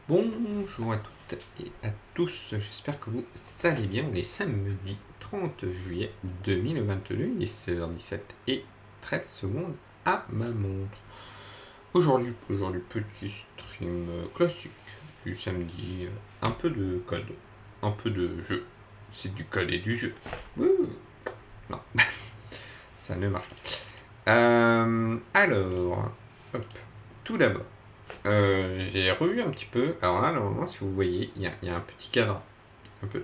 Bonjour à toutes et à tous, j'espère que vous allez bien. On est samedi 30 juillet 2022, il est 16h17 et 13 secondes à ma montre. Aujourd'hui, petit stream classique du samedi, un peu de code, un peu de jeu. C'est du code et du jeu. Wouh. Non, ça ne marche pas. Alors, hop, tout d'abord. J'ai revu un petit peu. Alors là, normalement, si vous voyez, il y a un petit cadre.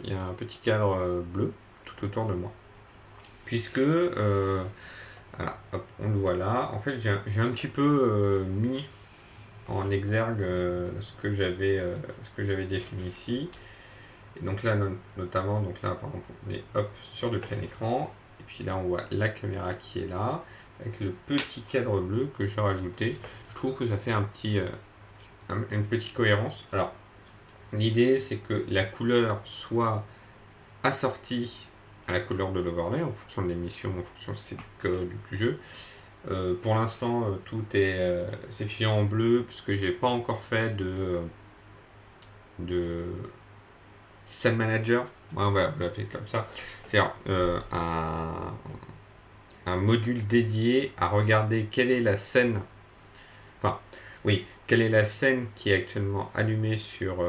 Il y a un petit cadre bleu tout autour de moi. Puisque, voilà, hop, on le voit là. En fait, j'ai un petit peu mis en exergue ce que j'avais défini ici. Et donc là, notamment, donc là, par exemple, on est hop, sur le plein écran. Et puis là, on voit la caméra qui est là, avec le petit cadre bleu que j'ai rajouté. Je trouve que ça fait une petite cohérence. Alors, l'idée, c'est que la couleur soit assortie à la couleur de l'overlay en fonction de l'émission, en fonction si c'est du code ou du jeu. Pour l'instant, tout est c'est fié en bleu puisque j'ai pas encore fait de scene manager. Ouais, on va l'appeler comme ça. C'est-à-dire un module dédié à regarder quelle est la scène. Enfin, oui, quelle est la scène qui est actuellement allumée sur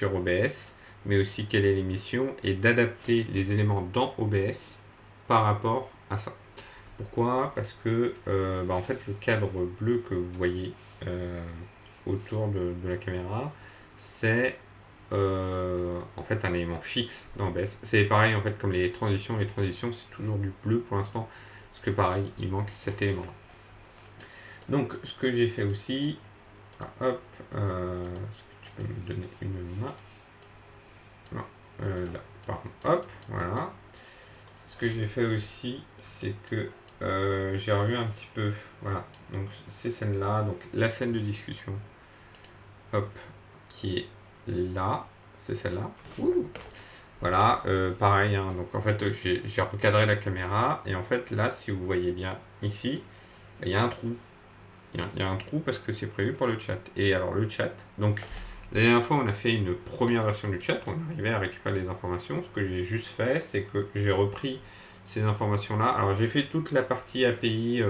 OBS, mais aussi quelle est l'émission et d'adapter les éléments dans OBS par rapport à ça. Pourquoi? Parce que en fait le cadre bleu que vous voyez autour de la caméra, c'est en fait un élément fixe dans OBS. C'est pareil en fait comme les transitions c'est toujours du bleu pour l'instant, parce que pareil il manque cet élément là. Donc ce que j'ai fait aussi, hop, est-ce que tu peux me donner une main? Non, là, pardon, hop, voilà. Ce que j'ai fait aussi, c'est que j'ai revu un petit peu, voilà, donc ces scènes-là, donc la scène de discussion, hop, qui est là, c'est celle-là. Ouh. Voilà, pareil, hein, donc en fait j'ai recadré la caméra, et en fait là, si vous voyez bien ici, il y a un trou. Il y a un trou parce que c'est prévu pour le chat. Et alors le chat, donc la dernière fois on a fait une première version du chat, on arrivait à récupérer les informations. Ce que j'ai juste fait, c'est que j'ai repris ces informations-là. Alors j'ai fait toute la partie API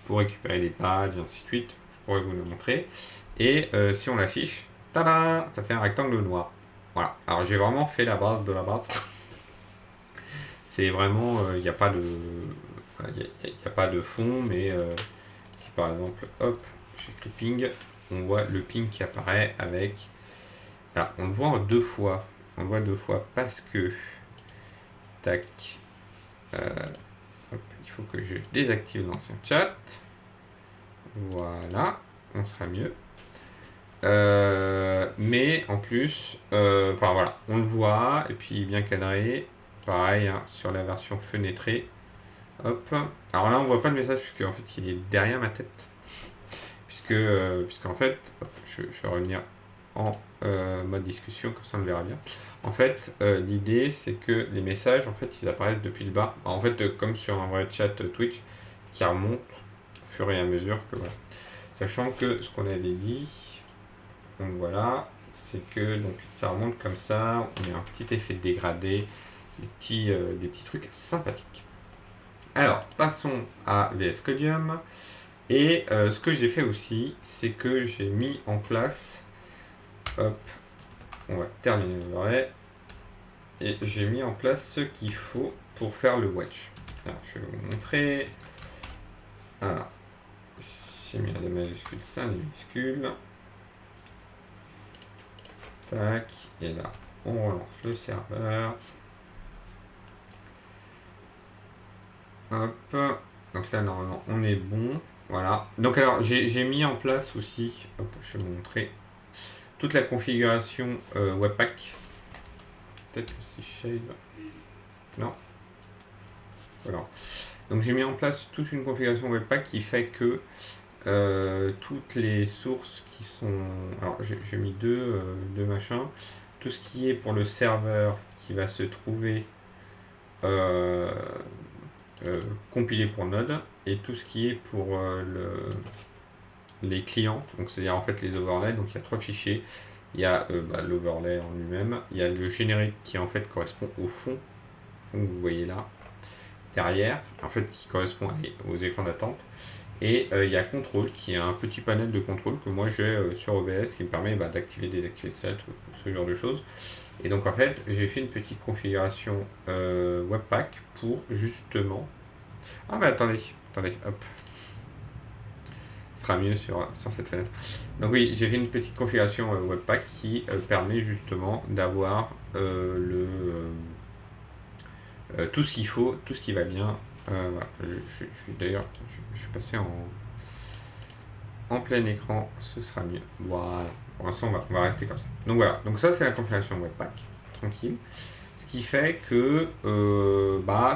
pour récupérer les badges et ainsi de suite. Je pourrais vous le montrer. Et si on l'affiche, tada, ça fait un rectangle noir. Voilà. Alors j'ai vraiment fait la base de la base. C'est vraiment, il n'y a pas de, il y a pas de fond, mais si par exemple, hop, j'écris ping, on voit le ping qui apparaît avec. Alors, on le voit en deux fois. On le voit deux fois parce que. Tac. Hop, il faut que je désactive l'ancien chat. Voilà, on sera mieux. Mais en plus, enfin voilà, on le voit, et puis bien cadré. Pareil, hein, sur la version fenêtrée. Hop. Alors là, on voit pas le message puisque en fait, il est derrière ma tête. Puisqu'en fait, hop, je vais revenir en mode discussion, comme ça on le verra bien. En fait, l'idée c'est que les messages, en fait, ils apparaissent depuis le bas. En fait, comme sur un vrai chat Twitch, qui remonte au fur et à mesure que voilà. Sachant que ce qu'on avait dit, donc voilà, c'est que donc ça remonte comme ça, on met un petit effet dégradé, des petits trucs sympathiques. Alors, passons à VS Codium. Et ce que j'ai fait aussi, c'est que j'ai mis en place, hop, on va terminer le vrai, et j'ai mis en place ce qu'il faut pour faire le wedge. Alors, je vais vous montrer. Alors, j'ai mis des majuscules, ça, des minuscules. Tac, et là, on relance le serveur. Hop, donc là, normalement, on est bon. Voilà. Donc alors, j'ai mis en place aussi, hop, je vais vous montrer, toute la configuration Webpack. Peut-être que c'est shade. Non. Voilà. Donc j'ai mis en place toute une configuration Webpack qui fait que toutes les sources qui sont... Alors j'ai mis deux machins. Tout ce qui est pour le serveur qui va se trouver euh, compilé pour Node, et tout ce qui est pour les clients, donc c'est-à-dire en fait les overlays. Donc il y a 3 fichiers. Il y a l'overlay en lui-même, il y a le générique qui en fait correspond au fond que vous voyez là, derrière, en fait qui correspond aux écrans d'attente. Et il y a contrôle qui est un petit panel de contrôle que moi j'ai sur OBS qui me permet d'activer, désactiver ça, ce genre de choses. Et donc en fait j'ai fait une petite configuration Webpack pour justement... Ah mais attendez, hop. Ce sera mieux sur cette fenêtre. Donc oui, j'ai fait une petite configuration Webpack qui permet justement d'avoir tout ce qu'il faut, tout ce qui va bien. Voilà. D'ailleurs, je suis passé en plein écran, ce sera mieux. Voilà. Pour l'instant, on va rester comme ça. Donc voilà. Donc ça, c'est la configuration Webpack, tranquille. Ce qui fait que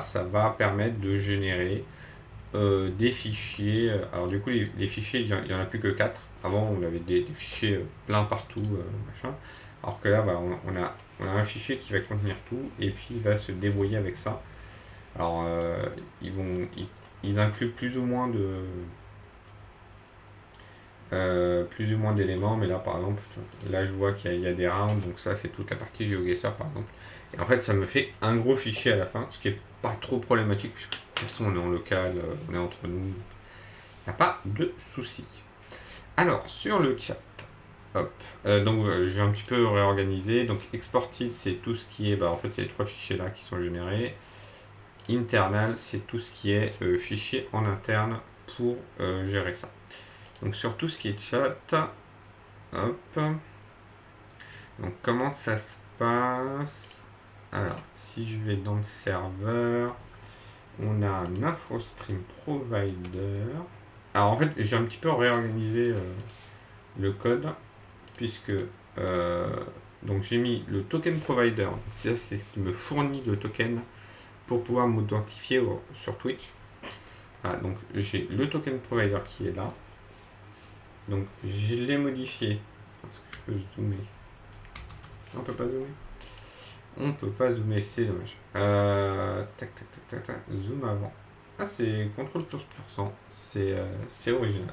ça va permettre de générer des fichiers. Alors du coup, les fichiers, il n'y en a plus que 4. Avant, on avait des fichiers plein partout, machin. Alors que là, on a un fichier qui va contenir tout et puis il va se débrouiller avec ça. Alors, ils incluent plus ou moins d'éléments, mais là, par exemple, là, je vois qu'il y a des rounds, donc ça, c'est toute la partie GeoGuessr, par exemple. Et en fait, ça me fait un gros fichier à la fin, ce qui est pas trop problématique, puisque de toute façon, on est en local, on est entre nous. Il n'y a pas de souci. Alors, sur le chat, hop, donc j'ai un petit peu réorganisé. Donc, exported, c'est tout ce qui est, en fait, c'est les 3 fichiers là qui sont générés. Internal, c'est tout ce qui est fichier en interne pour gérer ça. Donc, sur tout ce qui est chat, hop, donc comment ça se passe? Alors, si je vais dans le serveur, on a un InfoStream Provider. Alors en fait, j'ai un petit peu réorganisé le code, puisque donc j'ai mis le token provider. Ça, c'est ce qui me fournit le token pour pouvoir m'authentifier sur Twitch. Voilà, donc j'ai le token provider qui est là. Donc je l'ai modifié. Est-ce que je peux zoomer? Non, on peut pas zoomer. On peut pas zoomer, c'est dommage. Tac. Zoom avant. Ah, c'est CTRL plus %. C'est original.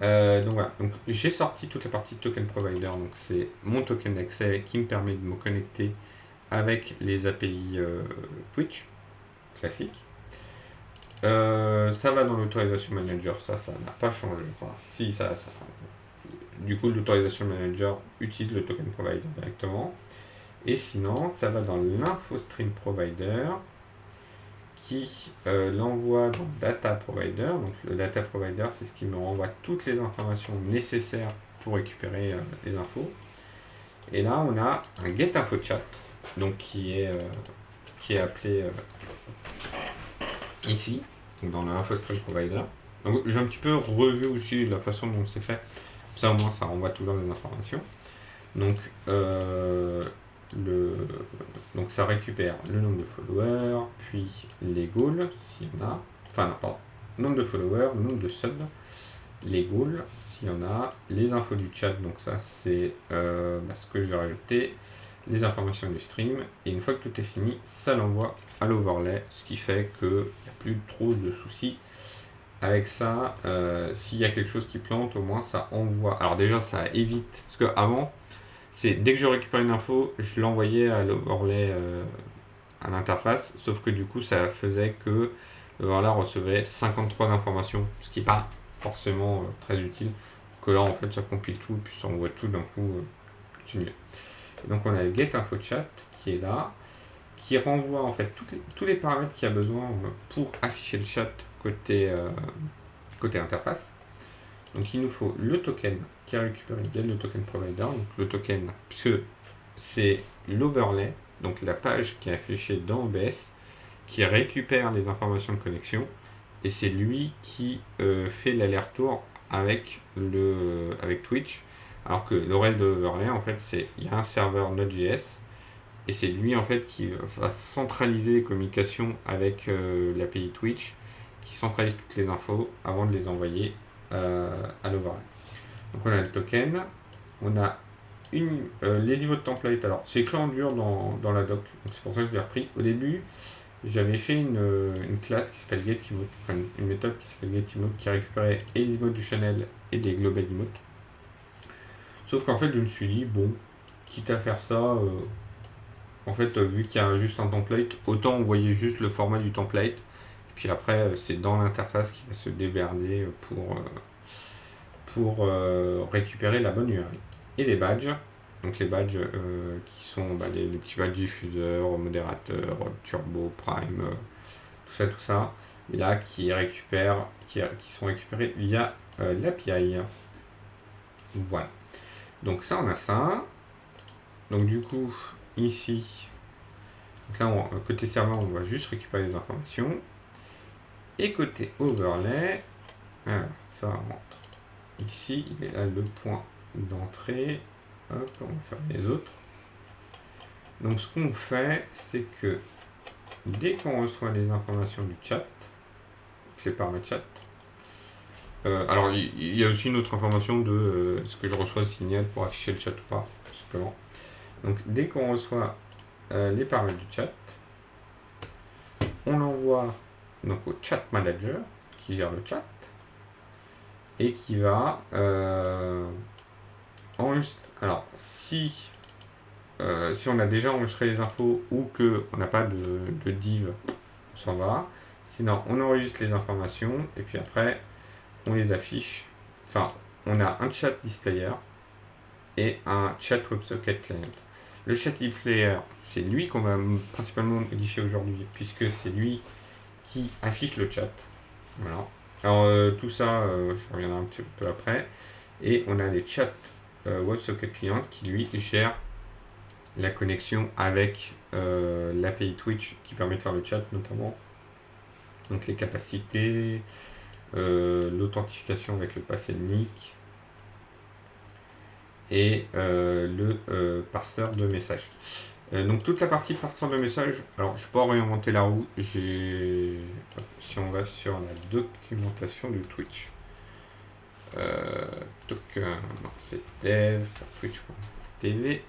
Donc voilà, donc j'ai sorti toute la partie token provider, donc c'est mon token d'accès qui me permet de me connecter avec les API Twitch classiques. Ça va dans l'autorisation manager, ça n'a pas changé. Enfin, si ça. Du coup, l'autorisation manager utilise le token provider directement. Et sinon, ça va dans l'infostream provider qui l'envoie dans data provider. Donc le data provider, c'est ce qui me renvoie toutes les informations nécessaires pour récupérer les infos. Et là, on a un get info chat, donc qui est appelé ici, donc dans l'infostream provider. Donc j'ai un petit peu revu aussi la façon dont c'est fait. Ça au moins, ça renvoie toujours des informations. Donc donc ça récupère le nombre de followers, puis les goals, s'il y en a. Enfin, non, pardon. Nombre de followers, nombre de subs, les goals, s'il y en a. Les infos du chat, donc ça, c'est ce que je vais rajouter. Les informations du stream. Et une fois que tout est fini, ça l'envoie à l'overlay, ce qui fait qu'il n'y a plus trop de soucis. Avec ça, s'il y a quelque chose qui plante, au moins ça envoie. Alors déjà, ça évite. Parce qu'avant, dès que je récupère une info, je l'envoyais à l'overlay à l'interface, sauf que du coup ça faisait que l'overlay recevait 53 informations, ce qui n'est pas forcément très utile, que là en fait ça compile tout, puis ça envoie tout d'un coup, c'est mieux. Et donc on a le get info chat qui est là, qui renvoie en fait tous les paramètres qu'il y a besoin pour afficher le chat côté interface. Donc il nous faut le token qui est récupéré via le token provider. Donc le token, puisque c'est l'overlay, donc la page qui est affichée dans OBS, qui récupère les informations de connexion, et c'est lui qui fait l'aller-retour avec Twitch. Alors que le reste de l'overlay, en fait, il y a un serveur Node.js, et c'est lui en fait qui va centraliser les communications avec l'API Twitch, qui centralise toutes les infos avant de les envoyer à l'overlay. Donc on a le token, on a les IVO de template. Alors c'est écrit en dur dans la doc, donc c'est pour ça que je l'ai repris. Au début, j'avais fait une classe qui s'appelle GetEmote, enfin une méthode qui s'appelle GetEmote qui récupérait et les emotes du channel et des global emotes. Sauf qu'en fait, je me suis dit, bon, quitte à faire ça, en fait, vu qu'il y a juste un template, autant envoyer juste le format du template. Et puis après, c'est dans l'interface qui va se démerder pour récupérer la bonne URL. Et les badges, donc les badges qui sont les petits badges diffuseurs, modérateurs, turbo, prime, tout ça, et là qui sont récupérés via l'API. Voilà. Donc ça, on a ça. Donc du coup, ici, donc là, côté serveur, on va juste récupérer les informations. Et côté overlay, alors ça rentre ici, il est là le point d'entrée. Hop, on va faire les autres. Donc ce qu'on fait, c'est que dès qu'on reçoit les informations du chat, c'est par le chat. Alors il y a aussi une autre information de est-ce que je reçois le signal pour afficher le chat ou pas, tout simplement. Donc dès qu'on reçoit les paramètres du chat, on l'envoie donc au chat manager qui gère le chat et qui va enregistrer. Alors si on a déjà enregistré les infos ou qu'on n'a pas de div, on s'en va. Sinon, on enregistre les informations et puis après, on les affiche. Enfin, on a un chat displayer et un chat WebSocket client. Le chat displayer, c'est lui qu'on va principalement modifier aujourd'hui puisque c'est lui qui affiche le chat. Voilà. Alors, tout ça, je reviendrai un petit peu après. Et on a les chats WebSocket client qui lui gère la connexion avec l'API Twitch qui permet de faire le chat notamment. Donc les capacités, l'authentification avec le pass nick et le parseur de messages. Donc toute la partie parseur de messages, alors je ne vais pas réinventer la roue, si on va sur la documentation de Twitch. Non, c'est dev twitch.tv.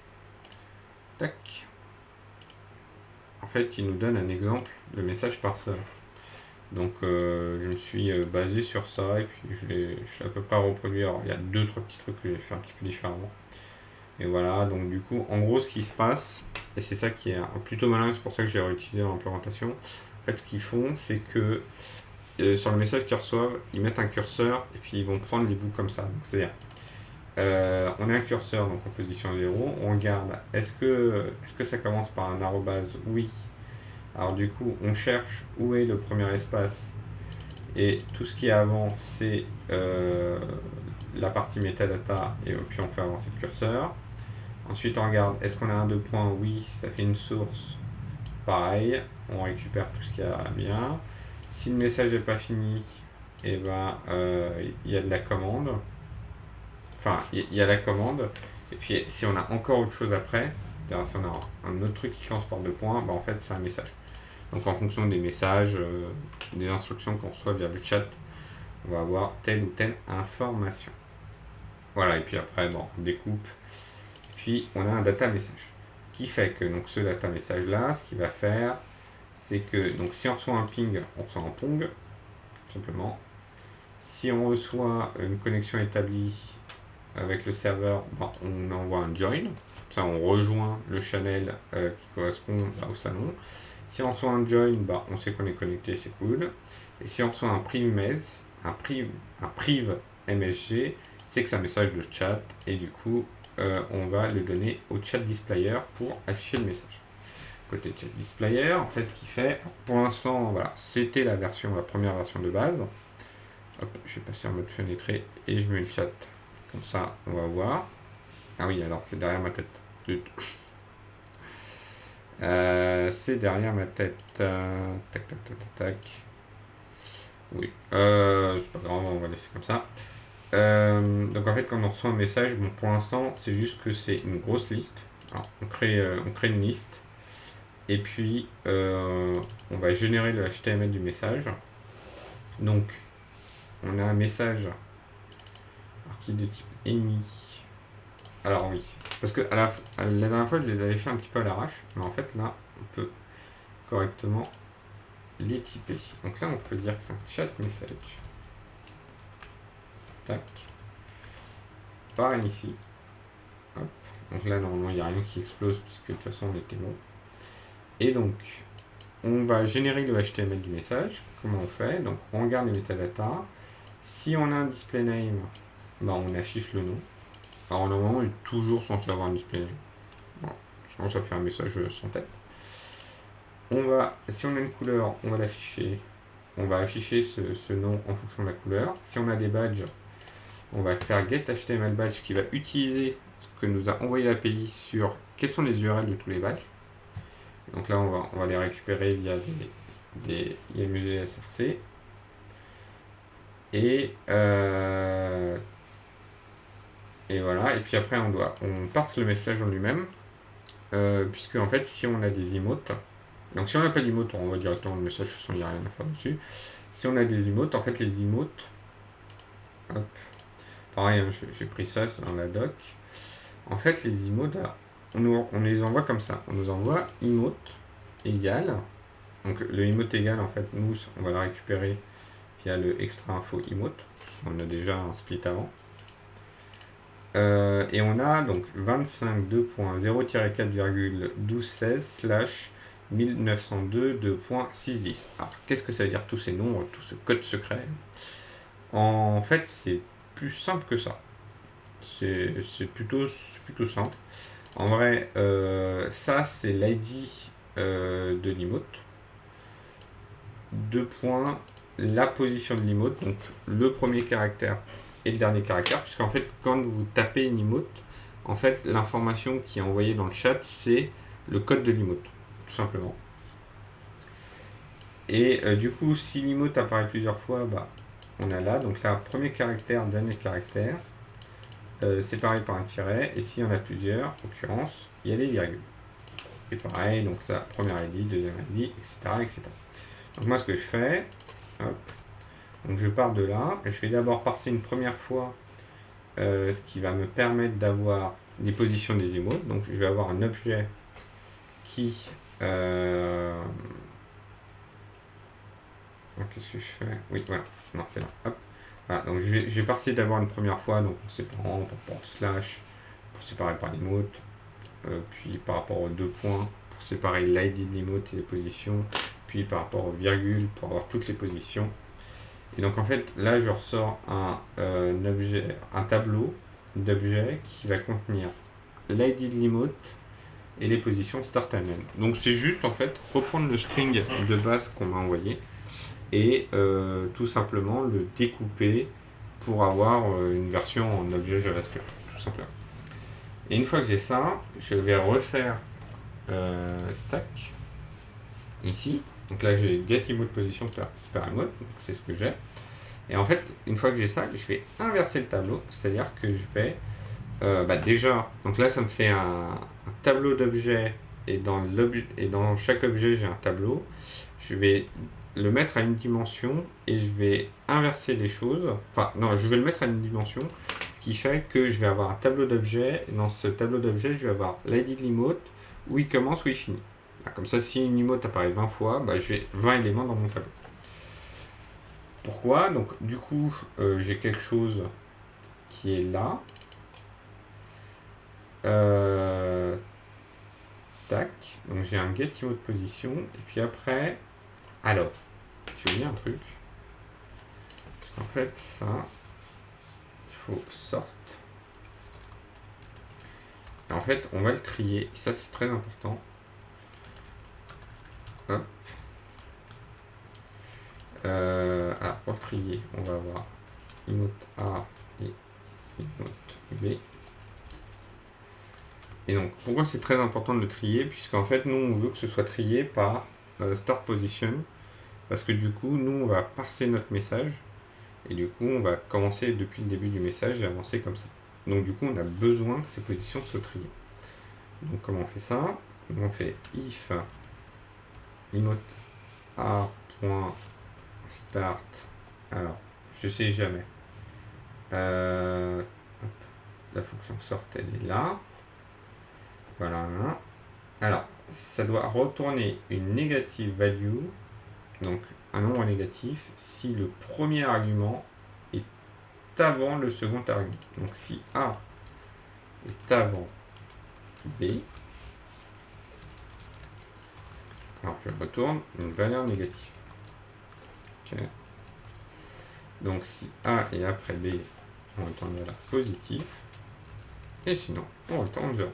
Tac. En fait, il nous donne un exemple de message parseur. Donc je me suis basé sur ça et puis je l'ai à peu près reproduit. Alors il y a 2-3 petits trucs que j'ai fait un petit peu différemment. Et voilà, donc du coup, en gros, ce qui se passe, et c'est ça qui est plutôt malin, c'est pour ça que j'ai réutilisé dans l'implémentation. En fait, ce qu'ils font, c'est que sur le message qu'ils reçoivent, ils mettent un curseur et puis ils vont prendre les bouts comme ça. Donc c'est-à-dire, on a un curseur donc en position 0, on regarde, est-ce que ça commence par un arrobase? Oui. Alors du coup, on cherche où est le premier espace et tout ce qui est avant, c'est la partie metadata et puis on fait avancer le curseur. Ensuite, on regarde, est-ce qu'on a un 2 points? Oui, ça fait une source. Pareil, on récupère tout ce qu'il y a bien. Si le message n'est pas fini, et ben il y a de la commande. Enfin, il y a la commande. Et puis, si on a encore autre chose après, c'est-à-dire si on a un autre truc qui commence par 2 points, ben, en fait, c'est un message. Donc, en fonction des messages, des instructions qu'on reçoit via le chat, on va avoir telle ou telle information. Voilà, et puis après, bon, on découpe. Puis, on a un data message qui fait que donc, ce data message là, ce qu'il va faire, c'est que donc, si on reçoit un ping, on reçoit un pong, tout simplement. Si on reçoit une connexion établie avec le serveur, ben, on envoie un join. Ça, on rejoint le channel qui correspond au salon. Si on reçoit un join, ben, on sait qu'on est connecté, c'est cool. Et si on reçoit un priv MSG, c'est que c'est un message de chat et du coup, on va le donner au chat displayer pour afficher le message. Côté chat displayer, en fait, ce qu'il fait, pour l'instant, voilà, c'était la première version de base. Hop, je vais passer en mode fenêtré et je mets le chat. Comme ça, on va voir. Ah oui, alors c'est derrière ma tête. C'est derrière ma tête. Tac, tac, tac, tac, tac. Oui. C'est pas grave, on va laisser comme ça. Donc en fait, quand on reçoit un message, bon, pour l'instant, c'est juste que c'est une grosse liste. Alors, on crée une liste. Et puis, on va générer le HTML du message. Donc, on a un message qui est de type any. Alors oui, parce que la dernière fois, je les avais fait un petit peu à l'arrache. Mais en fait, là, on peut correctement les typer. Donc là, on peut dire que c'est un chat message. Tac. Pareil ici. Hop. Donc là, normalement, il n'y a rien qui explose puisque de toute façon, on était bon. Et donc, on va générer le HTML du message. Comment on fait? Donc, on regarde les métadatas. Si on a un display name, bah, on affiche le nom. Alors, normalement, il est toujours censé avoir un display name. Bon, sinon, ça fait un message sans tête. Si on a une couleur, on va l'afficher. On va afficher ce nom en fonction de la couleur. Si on a des badges, on va faire get HTML badge qui va utiliser ce que nous a envoyé l'API sur quels sont les URL de tous les badges. Donc là, on va les récupérer via des IMG SRC. Et voilà. Et puis après, on parse le message en lui-même. Puisque en fait, si on a des emotes, donc si on n'a pas d'emote, on envoie directement le message, de toute façon, il n'y a rien à faire dessus. Si on a des emotes, en fait, les emotes, hop, pareil, hein, j'ai pris ça dans la doc. En fait, les emotes, on les envoie comme ça. On nous envoie emote égale. Donc le emote égale, en fait, nous, on va le récupérer via le extra info emote. On a déjà un split avant. Et on a donc 25.2.0.1216/1902.2.610. Alors, qu'est-ce que ça veut dire tous ces nombres, tout ce code secret? En fait, c'est plus simple que ça. C'est plutôt simple. En vrai, ça, c'est l'ID de l'emote. 2 points, la position de l'emote, donc le premier caractère et le dernier caractère, puisqu'en fait, quand vous tapez une emote, en fait, l'information qui est envoyée dans le chat, c'est le code de l'emote, tout simplement. Et du coup, si l'emote apparaît plusieurs fois, bah, on a là, donc là, premier caractère, dernier caractère, séparé par un tiret, et s'il y en a plusieurs, en l'occurrence, il y a des virgules. Et pareil, donc ça, première ID, deuxième ID, etc., etc. Donc moi, ce que je fais, hop, donc je pars de là, je vais d'abord parser une première fois ce qui va me permettre d'avoir les positions des emotes. Donc je vais avoir un objet qui... qu'est-ce que je fais? Oui, voilà, non, c'est là, hop. Voilà, donc je vais parser d'abord une première fois, donc en séparant par rapport au slash, pour séparer par l'emote, puis par rapport aux 2 points, pour séparer l'ID de l'emote et les positions, puis par rapport aux virgules, pour avoir toutes les positions. Et donc en fait, là, je ressors un tableau d'objets qui va contenir l'ID de l'emote et les positions start and end. Donc c'est juste en fait reprendre le string de base qu'on m'a envoyé et tout simplement le découper pour avoir une version en objet JavaScript, tout simplement. Et une fois que j'ai ça, je vais refaire tac ici. Donc là, j'ai get emote position per emote, c'est ce que j'ai. Et en fait, une fois que j'ai ça, je vais inverser le tableau, c'est-à-dire que je vais déjà, donc là ça me fait un tableau d'objets et dans chaque objet j'ai un tableau. Je vais le mettre à une dimension et je vais inverser les choses. Enfin non, je vais le mettre à une dimension, ce qui fait que je vais avoir un tableau d'objets et dans ce tableau d'objets je vais avoir l'ID de l'emote, où il commence, où il finit. Comme ça, si une emote apparaît 20 fois, j'ai 20 éléments dans mon tableau. Pourquoi? Donc du coup, j'ai quelque chose qui est là. Tac, donc j'ai un get emote position, et puis après, alors, j'ai oublié un truc, parce qu'en fait, ça, il faut sort. Et en fait, on va le trier, et ça c'est très important. Hop. Alors, pour trier, on va avoir emote A et emote B. Et donc, pourquoi c'est très important de le trier? Puisqu'en fait, nous, on veut que ce soit trié par start position. Parce que du coup, nous, on va parser notre message. Et du coup, on va commencer depuis le début du message et avancer comme ça. Donc du coup, on a besoin que ces positions soient triées. Donc comment on fait ça? On fait if emote a.start. Alors, je sais jamais. La fonction sort, elle est là. Voilà. Alors, ça doit retourner une negative value donc un nombre négatif, si le premier argument est avant le second argument. Donc si A est avant B, alors je retourne une valeur négative. Okay. Donc si A est après B, on retourne une valeur positive. Et sinon, on retourne 0.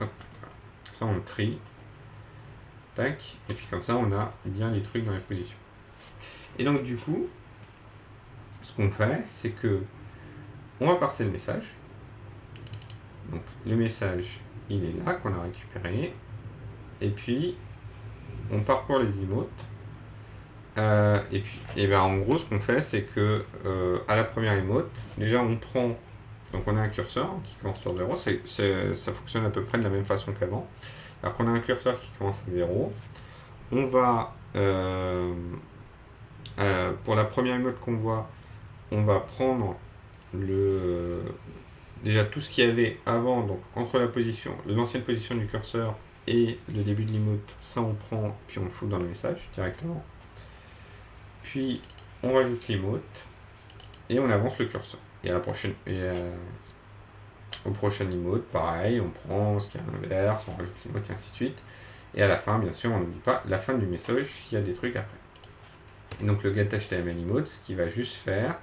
Hop, voilà. Ça, on trie. Tac. Et puis comme ça, on a bien les trucs dans les positions. Et donc du coup, ce qu'on fait, c'est que on va parser le message. Donc le message, il est là, qu'on a récupéré. Et puis, on parcourt les emotes. Et puis, et ben, en gros, ce qu'on fait, c'est que à la première emote, déjà on prend, donc on a un curseur qui commence sur 0, ça fonctionne à peu près de la même façon qu'avant. Alors qu'on a un curseur qui commence à 0, on va, pour la première emote qu'on voit, on va prendre déjà tout ce qu'il y avait avant, donc entre l'ancienne position du curseur et le début de l'emote, ça on prend, puis on le fout dans le message directement. Puis on rajoute l'emote et on avance le curseur. Et à la prochaine, au prochain emote, pareil, on prend ce qui est à l'inverse, on rajoute l'emote et ainsi de suite. Et à la fin, bien sûr, on n'oublie pas la fin du message, il y a des trucs après. Et donc le getHTML emote, ce qu'il va juste faire,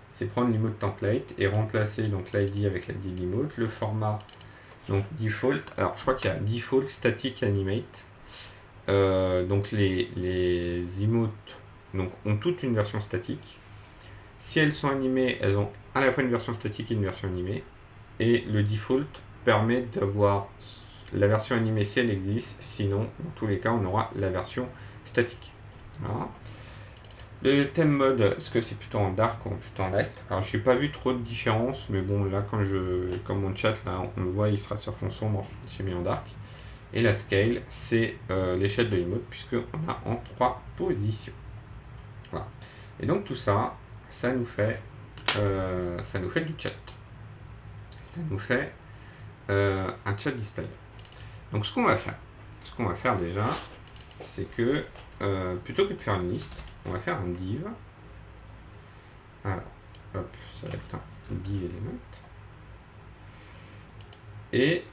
c'est prendre l'emote template et remplacer donc l'id avec l'id de l'emote, le format donc default. Alors je crois qu'il y a default static animate. Donc les emotes donc, ont toutes une version statique. Si elles sont animées, elles ont à la fois une version statique et une version animée. Et le default permet d'avoir la version animée si elle existe. Sinon, dans tous les cas, on aura la version statique. Voilà. Le thème mode, est-ce que c'est plutôt en dark ou plutôt en light? Alors j'ai pas vu trop de différence, mais bon là comme mon chat là on le voit, il sera sur fond sombre, j'ai mis en dark. Et la scale, c'est l'échelle de l'emote puisqu'on a en 3 positions. Voilà. Et donc tout ça, ça nous fait du chat. Ça nous fait un chat display. Donc ce qu'on va faire déjà, c'est que plutôt que de faire une liste, on va faire un div. Alors, hop, ça va être un div element. Et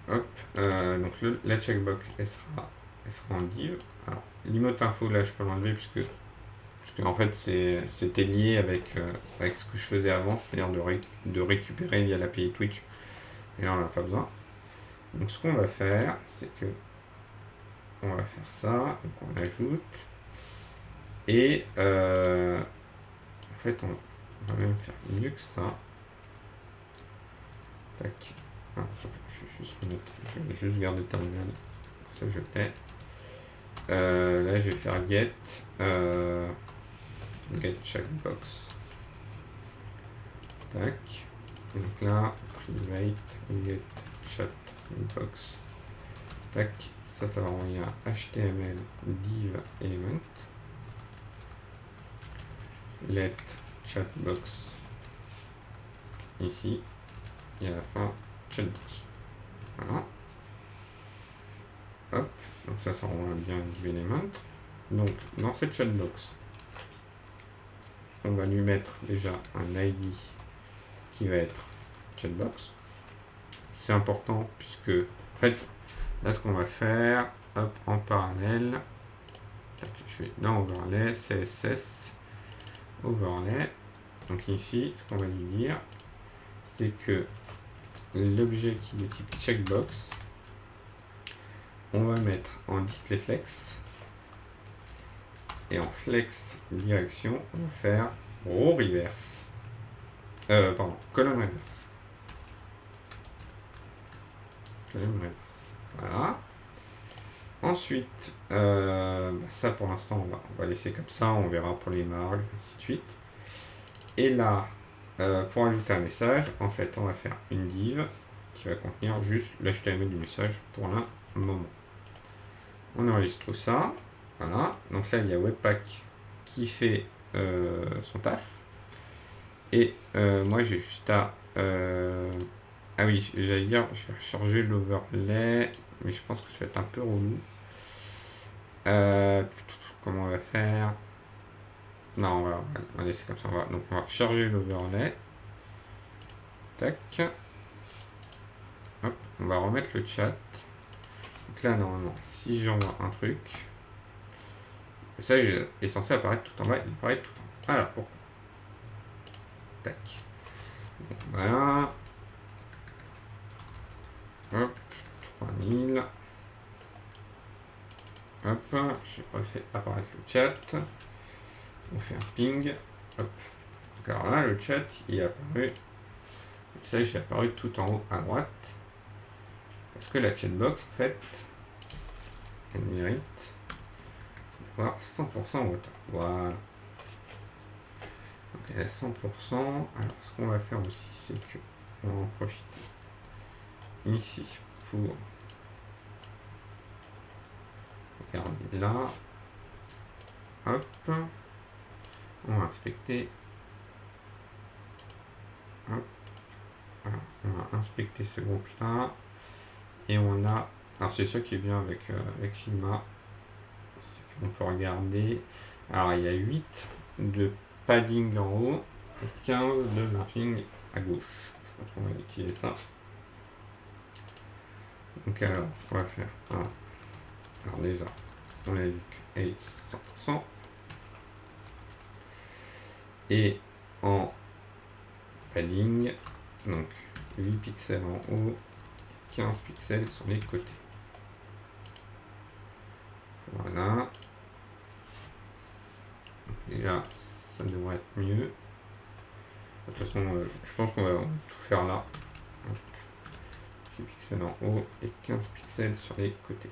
hop, donc la checkbox, elle sera en div. Alors, l'emote info, là, je peux l'enlever puisque en fait, c'était lié avec ce que je faisais avant, c'est-à-dire de récupérer via l'API Twitch. Et là, on n'a pas besoin. Donc, ce qu'on va faire, c'est que on va faire ça. Donc, on ajoute. Et en fait, on va même faire mieux que ça. Tac. Ah, je vais juste garder le terminal. Comme ça, je l'ai. Là, je vais faire get checkbox. Tac. Donc là, private get chatbox. Tac. Ça va envoyer un HTML div element. Let chatbox ici. Et à la fin, chatbox. Voilà. Hop. Donc ça renvoie bien un div element. Donc dans cette chatbox, on va lui mettre déjà un ID qui va être chatbox. C'est important puisque en fait là ce qu'on va faire, hop, en parallèle, je vais dans overlay, CSS, overlay. Donc ici, ce qu'on va lui dire, c'est que l'objet qui est de type checkbox, on va mettre en display flex. Et en flex direction, on va faire row reverse. Colonne reverse. Colonne reverse. Voilà. Ensuite, ça pour l'instant, on va laisser comme ça, on verra pour les marges, ainsi de suite. Et là, pour ajouter un message, en fait, on va faire une div qui va contenir juste l'HTML du message pour le moment. On enregistre tout ça. Voilà. Donc là, il y a Webpack qui fait son taf. Et moi, j'ai juste à... ah oui, j'allais dire, je vais charger l'overlay, mais je pense que ça va être un peu relou. Comment on va faire? Non, on va laisser comme ça. Donc on va recharger l'overlay. Tac. Hop, on va remettre le chat. Donc là, normalement, si j'envoie un truc, le message est censé apparaître tout en bas. Il apparaît tout en bas. Alors, pourquoi? Tac. Donc, voilà. Hop, 3000. Hop, j'ai refait apparaître le chat. On fait un ping. Hop. Donc alors là, le chat, il est apparu. Le message est apparu tout en haut à droite. Parce que la chatbox, en fait, elle mérite d'avoir 100% en retard. Voilà. Donc elle est à 100%. Alors ce qu'on va faire aussi, c'est que on va en profiter ici pour regarder là. Hop. On va inspecter. Hop. Alors, on va inspecter ce groupe là. Et on a. Alors c'est ça qui est bien avec Figma. C'est qu'on peut regarder. Alors il y a 8 de padding en haut et 15 de margin à gauche. Je pense qu'on va utiliser ça. Donc alors, on va faire un. Alors déjà, on a vu que 100%. Et en padding, donc 8 pixels en haut, 15 pixels sur les côtés. Voilà. Et là, ça devrait être mieux. De toute façon, je pense qu'on va tout faire là. 8 pixels en haut et 15 pixels sur les côtés.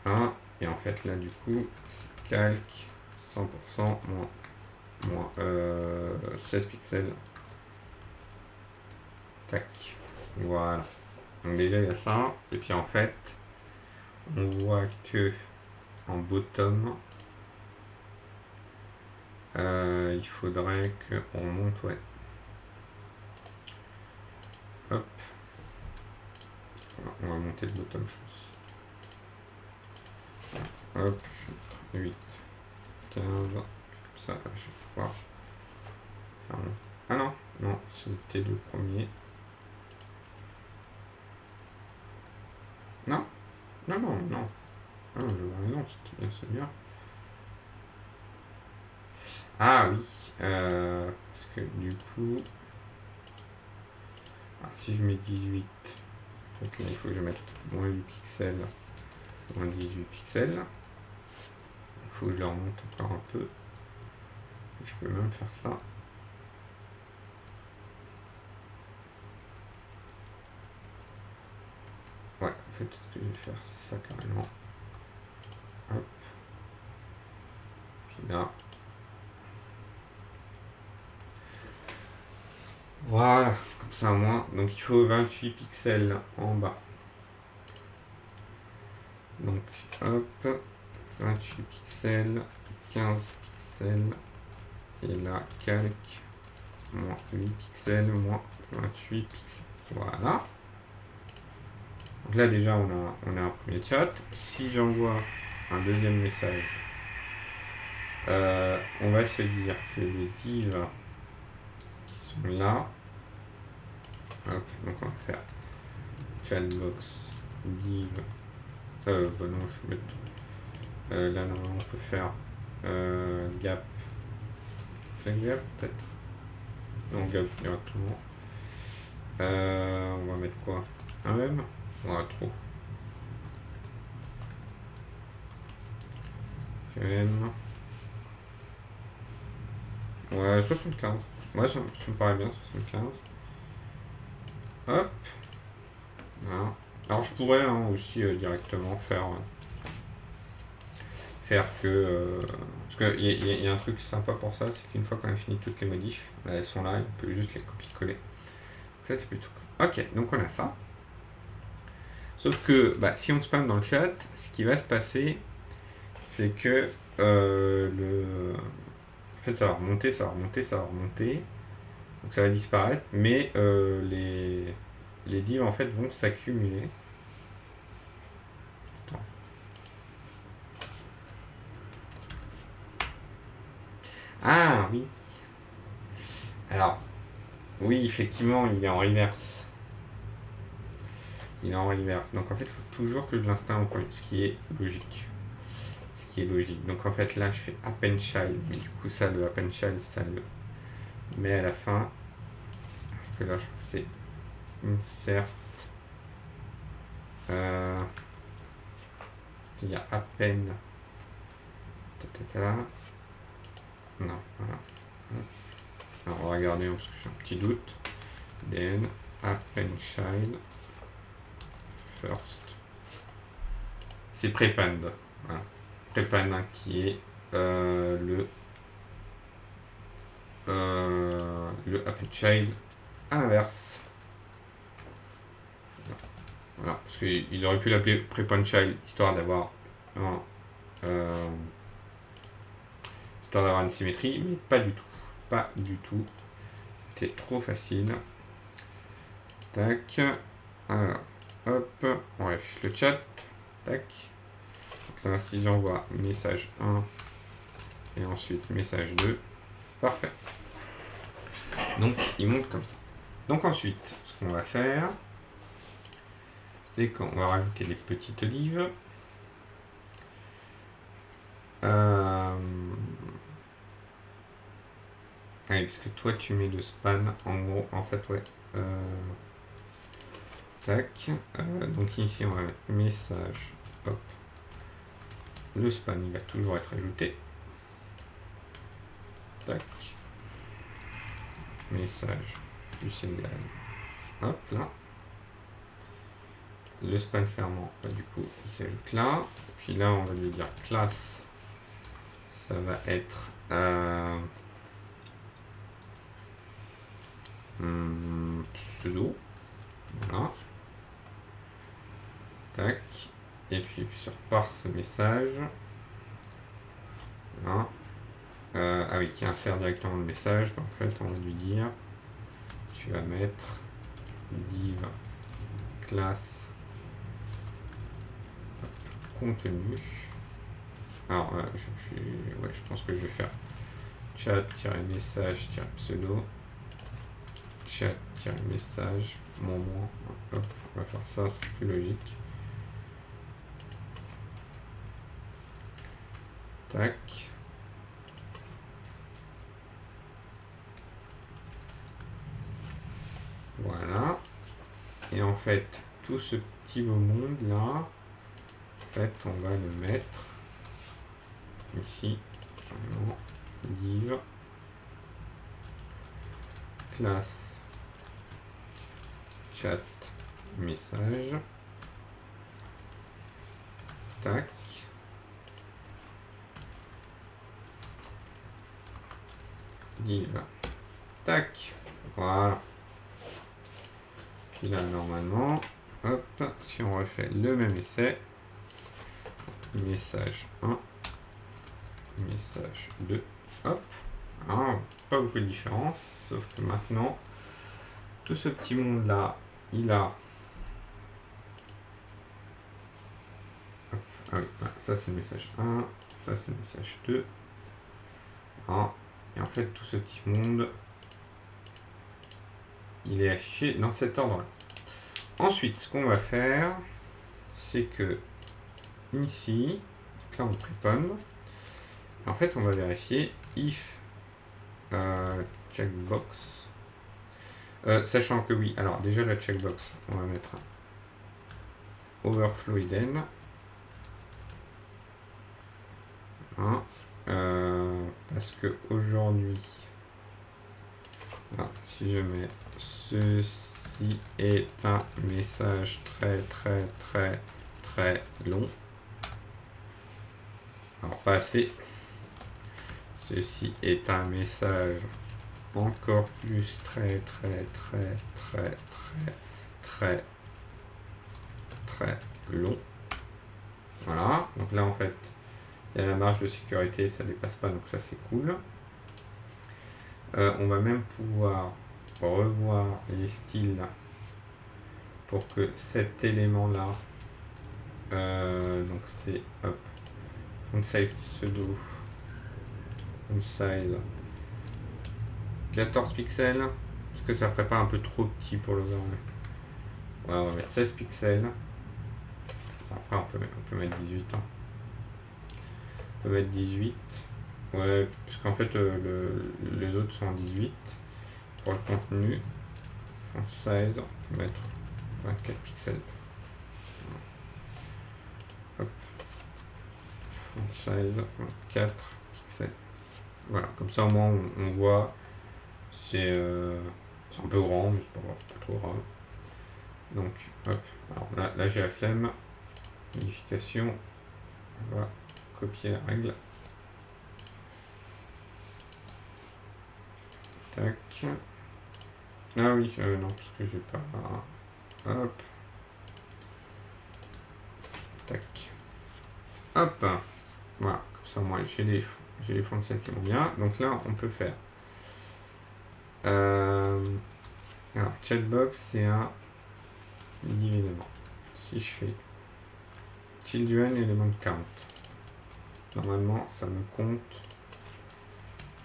Voilà. Et en fait, là, du coup, c'est calque 100% moins 16 pixels. Tac. Voilà. Donc déjà, il y a ça. Et puis en fait, on voit que en bottom, il faudrait qu'on monte, ouais. Hop. On va monter le bottom, je pense. Hop, je vais mettre 8, 15, comme ça, là, je vais pouvoir faire mon... Ah non, non, c'était le premier. Non, non, non, non. Ah, je vois, non, c'était bien celui-là. Ah oui, parce que du coup... Ah, si je mets 18, en fait, là, il faut que je mette moins 8 pixels, moins 18 pixels. Il faut que je le remonte encore un peu. Je peux même faire ça. Ouais, en fait, ce que je vais faire, c'est ça carrément. Hop. Puis là. Voilà, comme ça au moins. Donc il faut 28 pixels en bas. Donc hop, 28 pixels, 15 pixels. Et là, calque, moins 8 pixels, moins 28 pixels. Voilà. Donc là déjà on a un premier chat. Si j'envoie un deuxième message, on va se dire que les divs qui sont là, hop, donc on va faire chatbox div, bah non je vais mettre, là normalement on peut faire gap, gap peut-être, non gap directement, on va mettre quoi, un même, ouais trop, M. Ouais, 75. Ouais, ça me paraît bien, 75. Hop. Voilà. Alors, je pourrais aussi directement faire que... parce qu'il y a un truc sympa pour ça, c'est qu'une fois qu'on a fini toutes les modifs, là, elles sont là, on peut juste les copier-coller. Ça, c'est plutôt cool. Ok, donc on a ça. Sauf que, bah, si on spam dans le chat, ce qui va se passer, c'est que en fait, ça va remonter, ça va remonter, ça va remonter. Donc ça va disparaître, mais les divs en fait vont s'accumuler. Attends. Ah oui. Alors, oui, effectivement, il est en reverse. Il est en reverse. Donc en fait, il faut toujours que je l'installe en premier, ce qui est logique. Ce qui est logique. Donc en fait, là, je fais append child. Mais du coup, ça, le append child, ça le met à la fin. Parce que là, je crois que c'est insert. Il y a append. Non, voilà. Alors, on va regarder parce que j'ai un petit doute. Then, append child. First. C'est prepend. Voilà. Prepend hein, qui est le append child à l'inverse. Voilà, parce qu'ils auraient pu l'appeler prepend child histoire d'avoir une symétrie, mais pas du tout. Pas du tout. C'est trop facile. Tac. Alors, hop, on affiche le chat. Tac. Donc là, si j'envoie message 1 et ensuite message 2, parfait. Donc, il monte comme ça. Donc ensuite, ce qu'on va faire, c'est qu'on va rajouter les petites olives. Oui, parce que toi, tu mets le span, en gros, en fait, ouais. Tac. Donc ici, on va mettre message. Hop. Le span, il va toujours être ajouté. Tac. Message plus égal. Hop, là. Le span fermant, bah, du coup, il s'ajoute là. Puis là, on va lui dire classe. Ça va être pseudo. Voilà. Tac. Et puis sur parse message. Voilà. Ah oui, qui insère directement le message. En fait, on va lui dire tu vas mettre div classe contenu. Alors, je pense que je vais faire chat-message-pseudo chat-message moment. Hop, on va faire ça, c'est plus logique. Tac. Voilà. Et en fait, tout ce petit beau monde là, en fait, on va le mettre ici. Div classe chat message. Tac. Div. Tac. Voilà. Puis là, normalement, hop, si on refait le même essai, message 1, message 2, hop. Ah, pas beaucoup de différence, sauf que maintenant, tout ce petit monde là, il a... Hop, ah oui, ça c'est le message 1, ça c'est le message 2. Ah, et en fait, tout ce petit monde, il est affiché dans cet ordre-là. Ensuite, ce qu'on va faire, c'est que ici, là on prépone, en fait on va vérifier if checkbox, sachant que oui, alors déjà la checkbox, on va mettre overflow hidden, hein, parce que aujourd'hui, si je mets ceci est un message très long, alors pas assez, ceci est un message encore plus très long. Voilà, donc là en fait il y a la marge de sécurité, ça dépasse pas, donc ça c'est cool. On va même pouvoir revoir les styles pour que cet élément là, donc c'est hop, font size pseudo font size 14 pixels. Est-ce que ça ferait pas un peu trop petit pour l'overlay? Ouais, on va mettre 16 pixels. Après, on peut mettre 18. Hein. On peut mettre 18. Ouais, parce qu'en fait, les autres sont en 18. Pour le contenu, font size, on peut mettre 24 pixels. Hop. Font size, 24 pixels. Voilà, comme ça au moins on voit. C'est un peu grand, mais c'est pas trop grave. Donc, hop. Alors là j'ai la flemme. Modification. On va copier la règle. Tac. Ah oui, non, parce que j'ai pas. Hop. Tac. Hop. Voilà, comme ça moi j'ai les fonctions qui vont bien. Donc là on peut faire. Alors chatbox c'est un élément. Si je fais children element count, normalement ça me compte.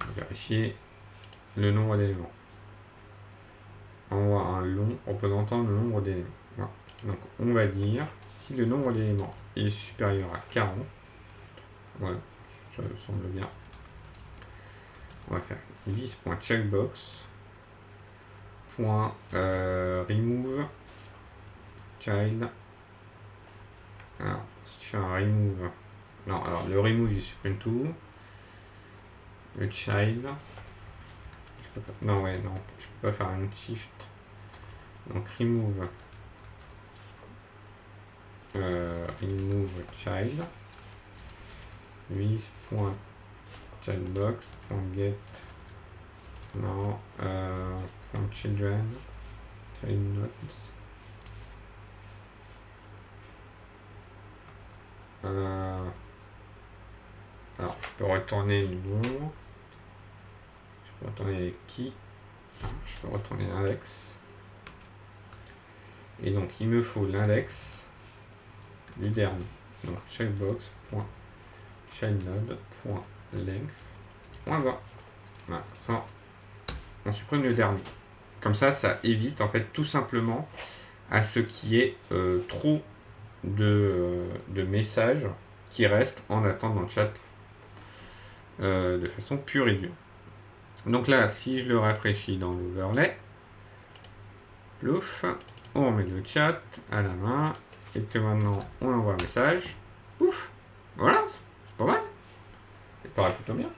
On va vérifier le nombre d'éléments. On voit un long représentant le nombre d'éléments. Voilà. Donc on va dire si le nombre d'éléments est supérieur à 40, voilà, ça me semble bien. On va faire this.checkbox remove child. Alors si je fais un remove, non, alors le remove il supprime tout. Le child, je peux pas, non ouais, non, je peux pas faire un shift. Donc remove child with.childbox.get non .children child notes alors je peux retourner le nombre, je peux retourner les keys, je peux retourner l'index et donc il me faut l'index du dernier, donc checkbox.childnode.length. Voilà, ça on supprime le dernier, comme ça évite en fait tout simplement à ce qui est trop de messages qui restent en attente dans le chat de façon pure et dure. Donc là, si je le rafraîchis dans l'overlay, plouf, on remet le chat à la main et que maintenant on envoie un message. Ouf, voilà, c'est pas mal. Il paraît plutôt bien.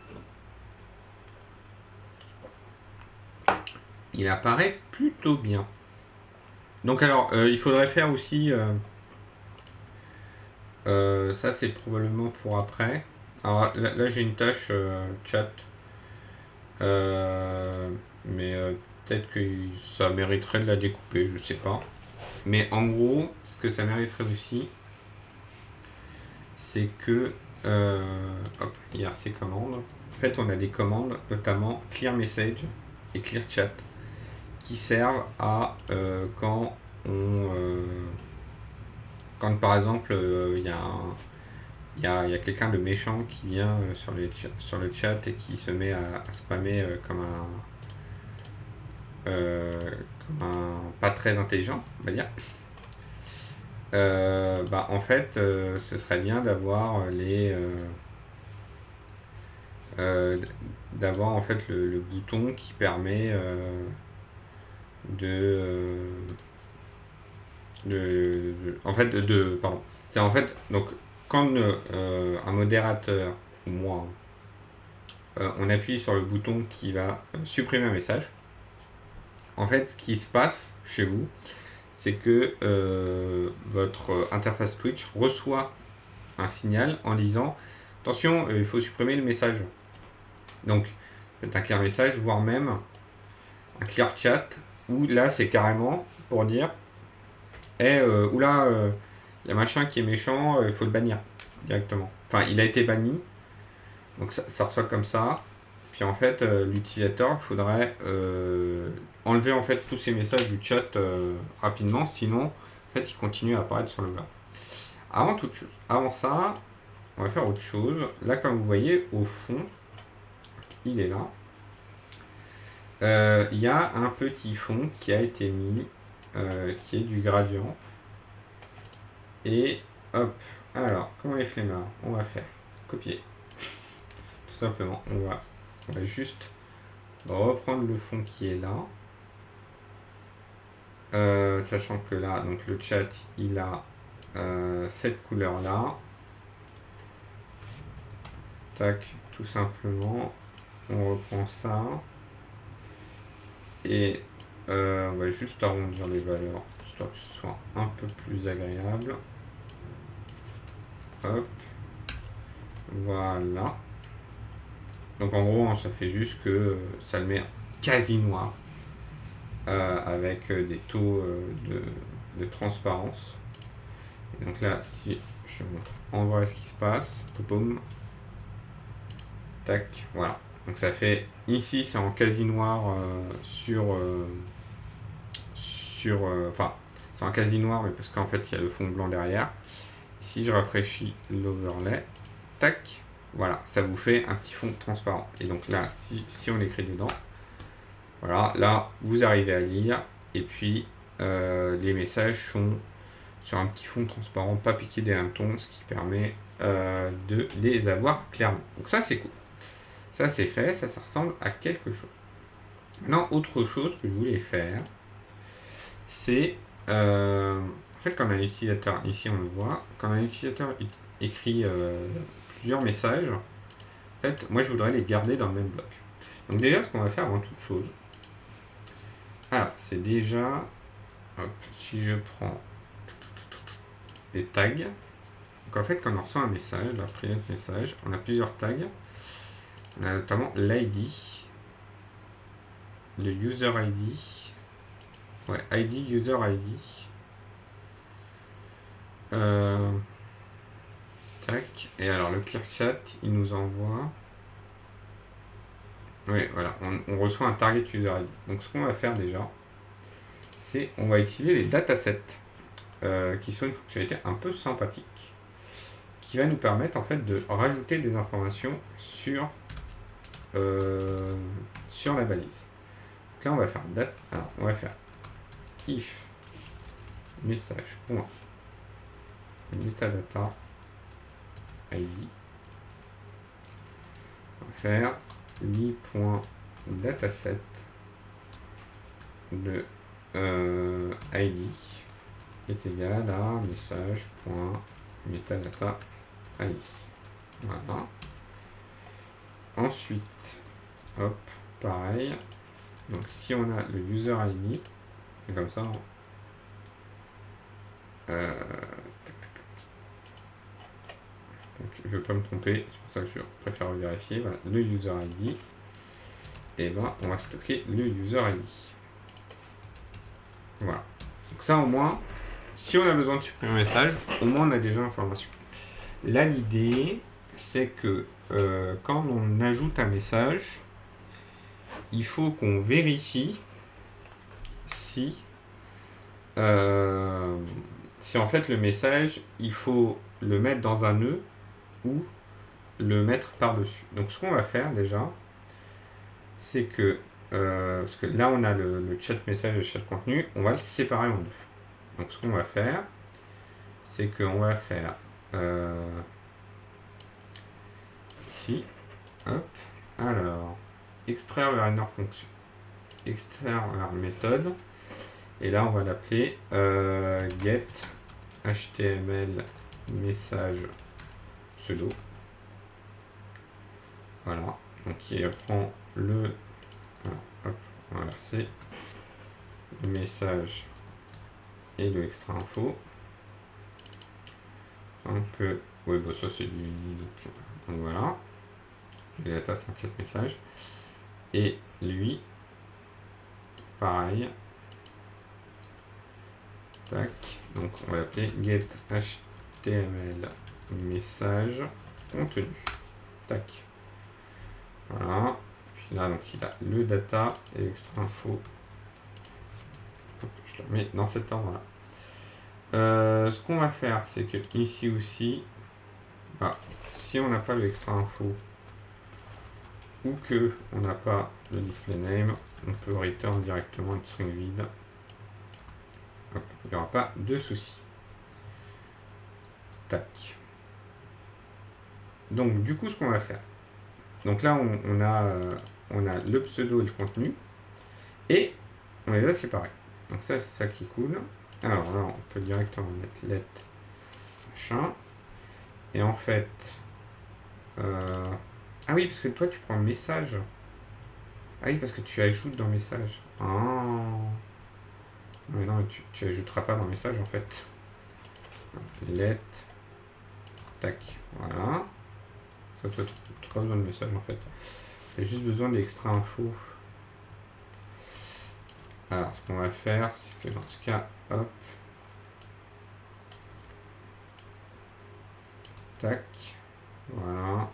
Il apparaît plutôt bien. Donc alors, il faudrait faire aussi... ça c'est probablement pour après. Alors là j'ai une tâche chat. Mais peut-être que ça mériterait de la découper, je sais pas. Mais en gros, ce que ça mériterait aussi, c'est que hop, il y a ces commandes. En fait, on a des commandes, notamment clear message et clear chat, qui servent à quand par exemple il y a quelqu'un de méchant qui vient sur le chat et qui se met à spammer comme un pas très intelligent, on va dire. En fait, ce serait bien d'avoir d'avoir en fait le bouton qui permet pardon. C'est en fait donc quand un modérateur ou moi on appuie sur le bouton qui va supprimer un message. En fait, ce qui se passe chez vous, c'est que votre interface Twitch reçoit un signal en disant attention, il faut supprimer le message. Donc, peut-être un clear message, voire même un clear chat, où là, c'est carrément pour dire oula, il y a machin qui est méchant, il faut le bannir directement. Enfin, il a été banni, donc ça reçoit comme ça. Puis en fait, l'utilisateur, il faudrait enlever en fait tous ces messages du chat rapidement, sinon en fait, ils continuent à apparaître sur le graphe. Avant ça, on va faire autre chose. Là, comme vous voyez, au fond, il est là. Il y a un petit fond qui a été mis, qui est du gradient. Et hop, alors, comment les flemmards, on va faire copier. Tout simplement, on va juste reprendre le fond qui est là. Sachant que là, donc le chat, il a cette couleur-là. Tac, tout simplement. On reprend ça. Et on va juste arrondir les valeurs, histoire que ce soit un peu plus agréable. Hop. Voilà. Donc en gros, ça fait juste que ça le met quasi noir. Avec des taux de transparence. Et donc là, si je montre en vrai ce qui se passe, boum, tac, voilà. Donc ça fait, ici c'est en quasi noir enfin c'est en quasi noir, mais parce qu'en fait il y a le fond blanc derrière. Si je rafraîchis l'overlay, tac, voilà, ça vous fait un petit fond transparent. Et donc là, si on écrit dedans, voilà, là vous arrivez à lire, et puis les messages sont sur un petit fond transparent, pas piqué des hannetons, ce qui permet de les avoir clairement. Donc ça c'est cool. Ça c'est fait, ça ressemble à quelque chose. Maintenant, autre chose que je voulais faire, c'est en fait, quand un utilisateur, ici on le voit, quand un utilisateur écrit plusieurs messages, en fait, moi je voudrais les garder dans le même bloc. Donc déjà, ce qu'on va faire avant toute chose, alors c'est déjà, hop, si je prends les tags, donc en fait, quand on reçoit un message, la private message, on a plusieurs tags. On a notamment l'ID, le user ID, ouais, ID, user ID. Tac, et alors le clear chat, il nous envoie. Oui, voilà, on reçoit un target user ID. Donc ce qu'on va faire déjà, c'est on va utiliser les datasets, qui sont une fonctionnalité un peu sympathique, qui va nous permettre en fait de rajouter des informations sur la balise. Donc là on va faire alors on va faire if message point metadata id. On va faire li.dataset de id est égal à message.metadata id. Voilà. Ensuite, hop, pareil. Donc si on a le user ID, c'est comme ça. Donc, je ne veux pas me tromper, c'est pour ça que je préfère vérifier. Voilà, le user ID. Et ben on va stocker le user ID. Voilà. Donc ça au moins, si on a besoin de supprimer un message, au moins on a déjà l'information. Là l'idée, c'est que quand on ajoute un message, il faut qu'on vérifie si en fait le message, il faut le mettre dans un nœud ou le mettre par-dessus. Donc ce qu'on va faire déjà, c'est que, parce que là on a le chat message et le chat contenu, on va le séparer en deux. Donc ce qu'on va faire, c'est qu'on va faire ici, hop, alors, extraire le runner fonction, extraire la méthode, et là on va l'appeler get html message pseudo. Voilà, donc il prend le, alors, hop, voilà, c'est le message et le extra info. Donc, oui, bah, ça c'est du. Donc voilà. Le data c'est un chat message. Et lui, pareil. Tac. Donc on va l'appeler get html message contenu. Tac. Voilà. Puis là, donc il a le data et l'extra info. Je le mets dans cet ordre-là. Ce qu'on va faire, c'est que ici aussi, bah, si on n'a pas l'extra info, ou que on n'a pas le display name, on peut return directement une string vide. Hop, il n'y aura pas de souci. Tac. Donc du coup, ce qu'on va faire. Donc là, on a le pseudo et le contenu, et on les a séparés. Donc ça, c'est ça qui est cool. Alors là, on peut directement mettre let machin. Et en fait, ah oui, parce que toi, tu prends le message. Ah oui, parce que tu ajoutes dans le message. Ah. Non, mais non, tu ajouteras pas dans le message en fait. Let. Tac. Voilà. Ça, tu n'as pas besoin de message en fait. Tu as juste besoin d'extra info. Alors, ce qu'on va faire, c'est que dans ce cas, hop. Tac. Voilà.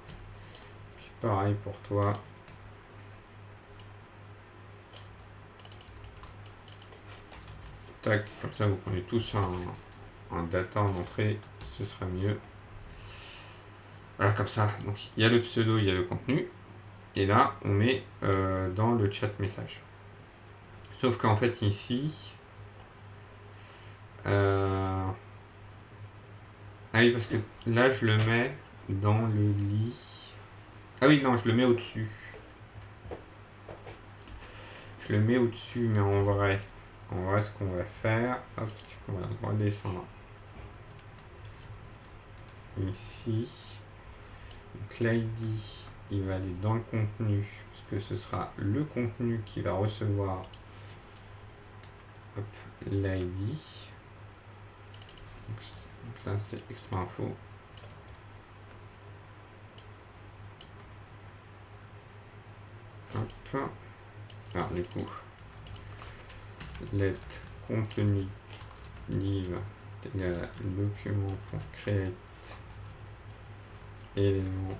Puis pareil pour toi. Tac. Comme ça, vous prenez tous un data en entrée. Ce sera mieux. Voilà, comme ça. Donc, il y a le pseudo, il y a le contenu. Et là, on met dans le chat message. Sauf qu'en fait, ici... ah oui, parce que là, je le mets dans le lit. Ah oui, non, je le mets au-dessus. Je le mets au-dessus, mais en vrai, ce qu'on va faire, hop, c'est qu'on va redescendre ici. Donc l'ID, il va aller dans le contenu, parce que ce sera le contenu qui va recevoir l'ID. Donc là, c'est extra info. Hop. Alors du coup, let contenu div égale document.create élément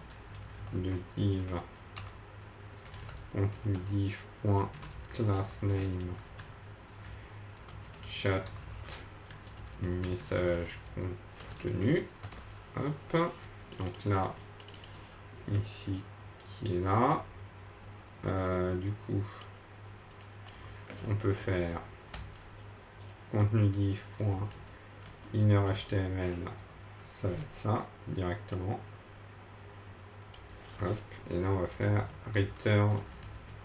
de div contenu div.className chat message contenu. Hop. Donc là, ici, qui est là. Du coup, on peut faire contenu div.innerHTML, ça va être ça directement. Hop, et là on va faire return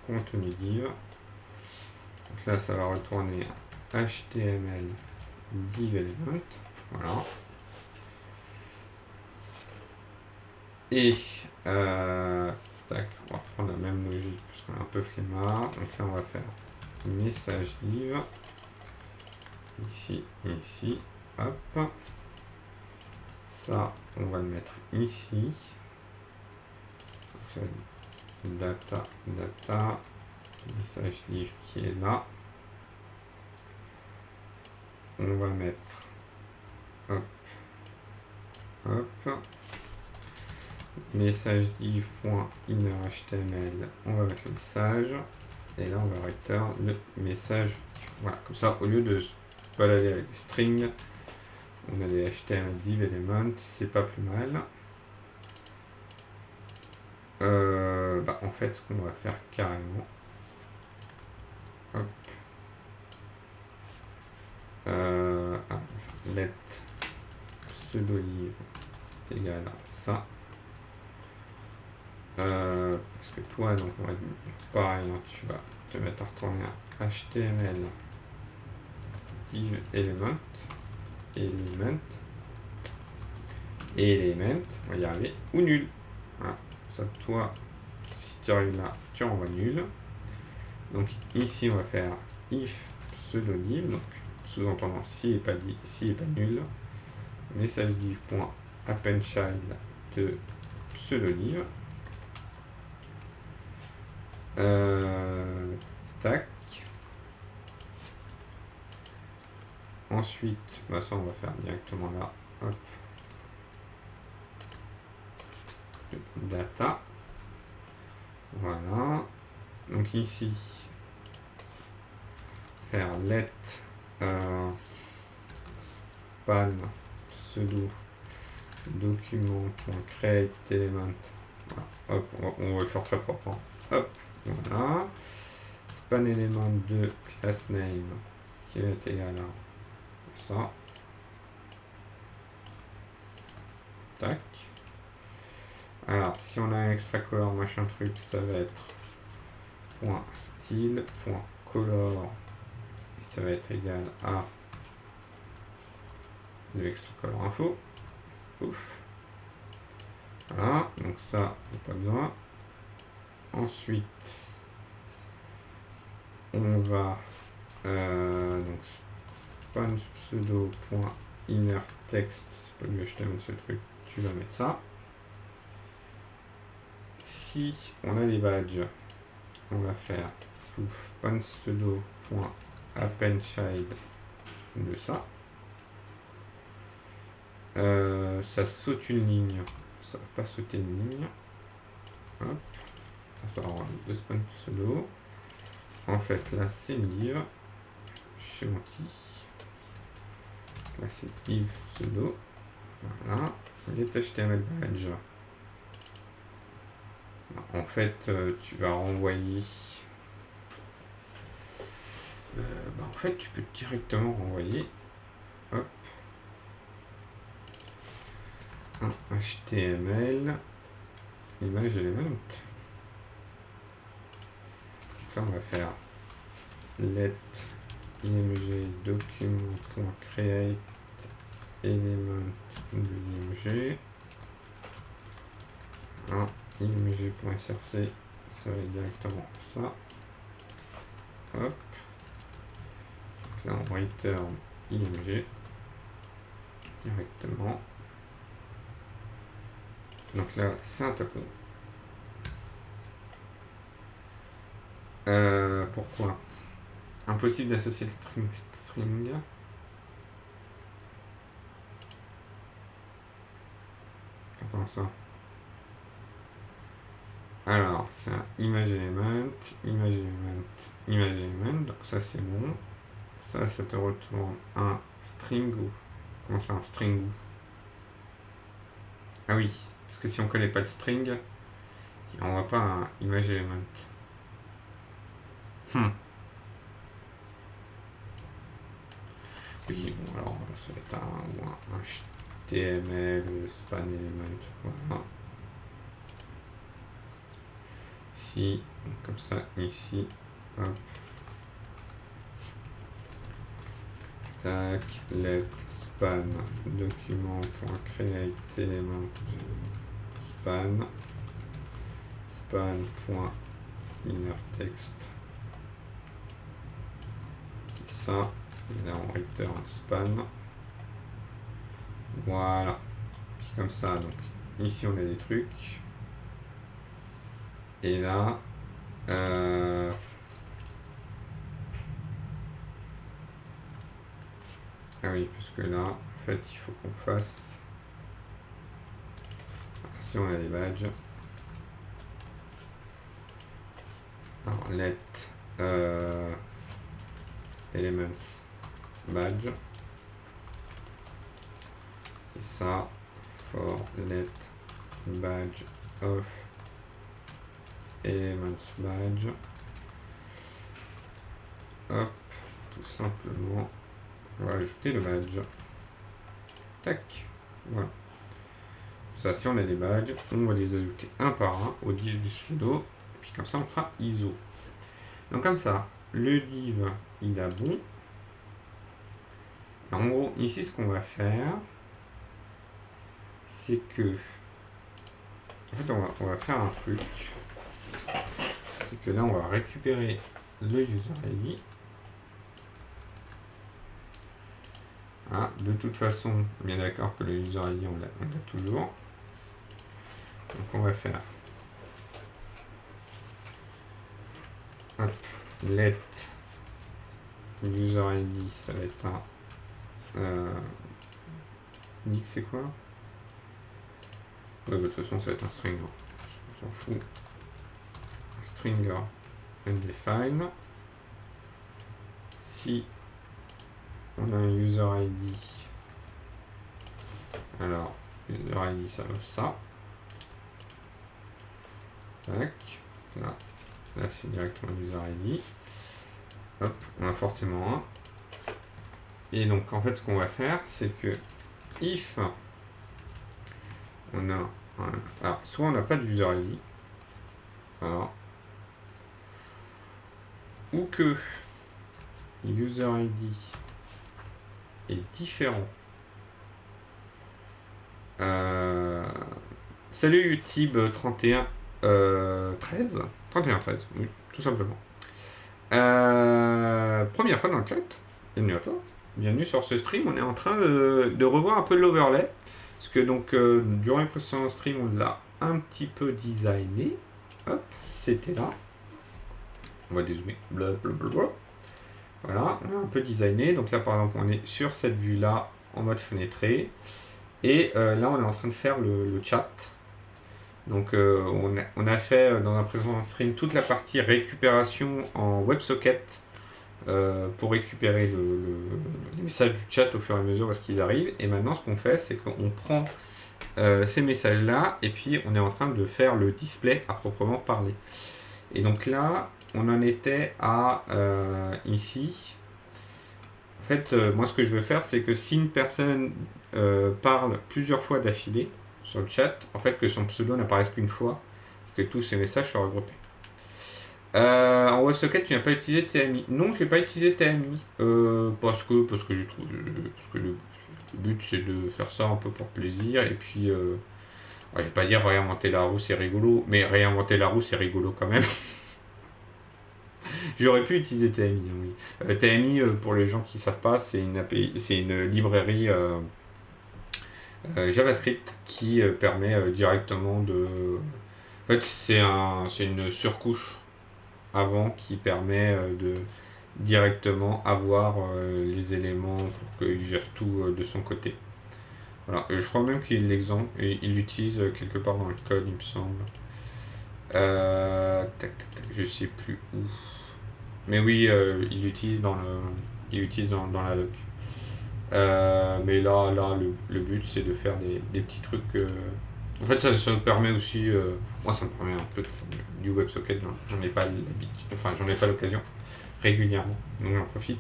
contenu div. Donc là ça va retourner HTML div element. Voilà. Et tac, on va prendre la même logique parce qu'on est un peu flemmard. Donc là on va faire message div. Ici et ici. Hop. Ça, on va le mettre ici. Donc, data, message div qui est là. On va mettre hop, hop. Message div.innerHTML, on va mettre le message. Et là, on va return le message. Voilà, comme ça, au lieu de se balader avec des strings, on a des HTML div element, c'est pas plus mal. En fait, ce qu'on va faire carrément, hop, let pseudo-div égale à ça. Parce que toi, donc, on va pareil, hein, tu vas te mettre à retourner à HTML div element, on va y arriver, ou nul. Voilà. Ça, toi, si tu arrives là, tu renvoies nul. Donc ici, on va faire if pseudo-div, donc sous-entendant si est pas dit, si est pas nul, message div.appendChild de pseudo-div. Tac. Ensuite, ça on va faire directement là. Hop. Data. Voilà. Donc ici, faire let span pseudo document.create element Voilà. Hop, on va le faire très propre. Hein. Hop, voilà. Span élément de class name qui va être égal à ça. Tac. Alors, si on a un extra color machin truc, ça va être point style, point color, et ça va être égal à de extra color info. Ouf. Voilà, donc ça, il n'y a pas besoin. Ensuite, on va donc span pseudo point inner text, c'est pas du HTML ce truc, tu vas mettre ça. Si on a les badges, on va faire span pseudo point append child de ça. Ça saute une ligne, ça va pas sauter une ligne. Hop, ça va avoir le span pseudo. En fait, là c'est live chez mon petit. Là c'est live pseudo. Voilà, les HTML badge. En fait, tu vas renvoyer. En fait, tu peux directement renvoyer. Hop. Un HTML image element. Là, on va faire let img document.create element de l'img. img.src, ça va être directement ça. Hop. Donc là, on return img directement. Donc là, c'est un taco. Pourquoi? Impossible d'associer le string. Comment ça? Alors, c'est un image element, image element, image element. Donc ça, c'est bon. Ça te retourne un string ou... Comment ça, un string ou? Ah oui, parce que si on connaît pas le string, on voit pas un image element. Oui, bon, alors ça va être un HTML, span element, voilà. Si, comme ça, ici, hop. Tac, let span document.create element span span.inner text. C'est ça. Et là on return span. Voilà. Puis comme ça, donc ici on a des trucs. Et là, ah oui, parce que là, en fait, il faut qu'on fasse. Si on a les badges. Alors, let elements badge. C'est ça. For let badge of elements badge. Hop, tout simplement. On va ajouter le badge. Tac. Voilà. Ça, si on a des badges, on va les ajouter un par un au div du pseudo. Et puis comme ça, on fera ISO. Donc comme ça, le div, il a bon. En gros, ici, ce qu'on va faire, c'est que... En fait, on va faire un truc. C'est que là, on va récupérer le user ID. Ah, de toute façon, bien d'accord que le user ID, on l'a toujours. Donc on va faire hop, let user ID, ça va être un nick, c'est quoi? Ouais, bah, de toute façon, ça va être un string. On s'en fout. Un stringer undefined. Si on a un user ID, alors user ID, ça veut ça. Tac. Là, c'est directement user ID. Hop, on a forcément un. Et donc en fait ce qu'on va faire c'est que if on a alors soit on n'a pas de user ID, alors, ou que user ID est différent. Salut Utib 31 13 31 13, oui, tout simplement. Première fois dans le chat, bienvenue à toi. Bienvenue sur ce stream, on est en train de revoir un peu l'overlay. Parce que donc, durant les précédents streams, on l'a un petit peu designé. Hop, c'était là. On va dézoomer. Blablabla. Voilà, on a un peu designé. Donc là, par exemple, on est sur cette vue-là, en mode fenêtré. Et là, on est en train de faire le chat. Donc, on a fait dans un précédent stream toute la partie récupération en WebSocket. Pour récupérer les messages du chat au fur et à mesure parce qu'ils arrivent. Et maintenant, ce qu'on fait, c'est qu'on prend ces messages-là et puis on est en train de faire le display à proprement parler. Et donc là, on en était à ici. En fait, moi, ce que je veux faire, c'est que si une personne parle plusieurs fois d'affilée sur le chat, en fait, que son pseudo n'apparaisse qu'une fois, que tous ces messages soient regroupés. En WebSocket, tu n'as pas utilisé TMI. Non, je n'ai pas utilisé TMI. Parce que le but, c'est de faire ça un peu pour plaisir. Et puis, je vais pas dire réinventer la roue, c'est rigolo. Mais réinventer la roue, c'est rigolo quand même. J'aurais pu utiliser TMI, oui. TMI, pour les gens qui ne savent pas, c'est une librairie JavaScript qui permet directement de... En fait, c'est une surcouche avant qui permet de directement avoir les éléments pour qu'il gère tout de son côté. Voilà. Je crois même qu'il l'utilise quelque part dans le code, il me semble. Je sais plus où. Mais oui, il l'utilise dans la doc. Mais là le but c'est de faire des petits trucs. En fait, ça me permet aussi, moi ça me permet un peu de faire du WebSocket, j'en ai pas l'habitude, enfin j'en ai pas l'occasion régulièrement, donc j'en profite.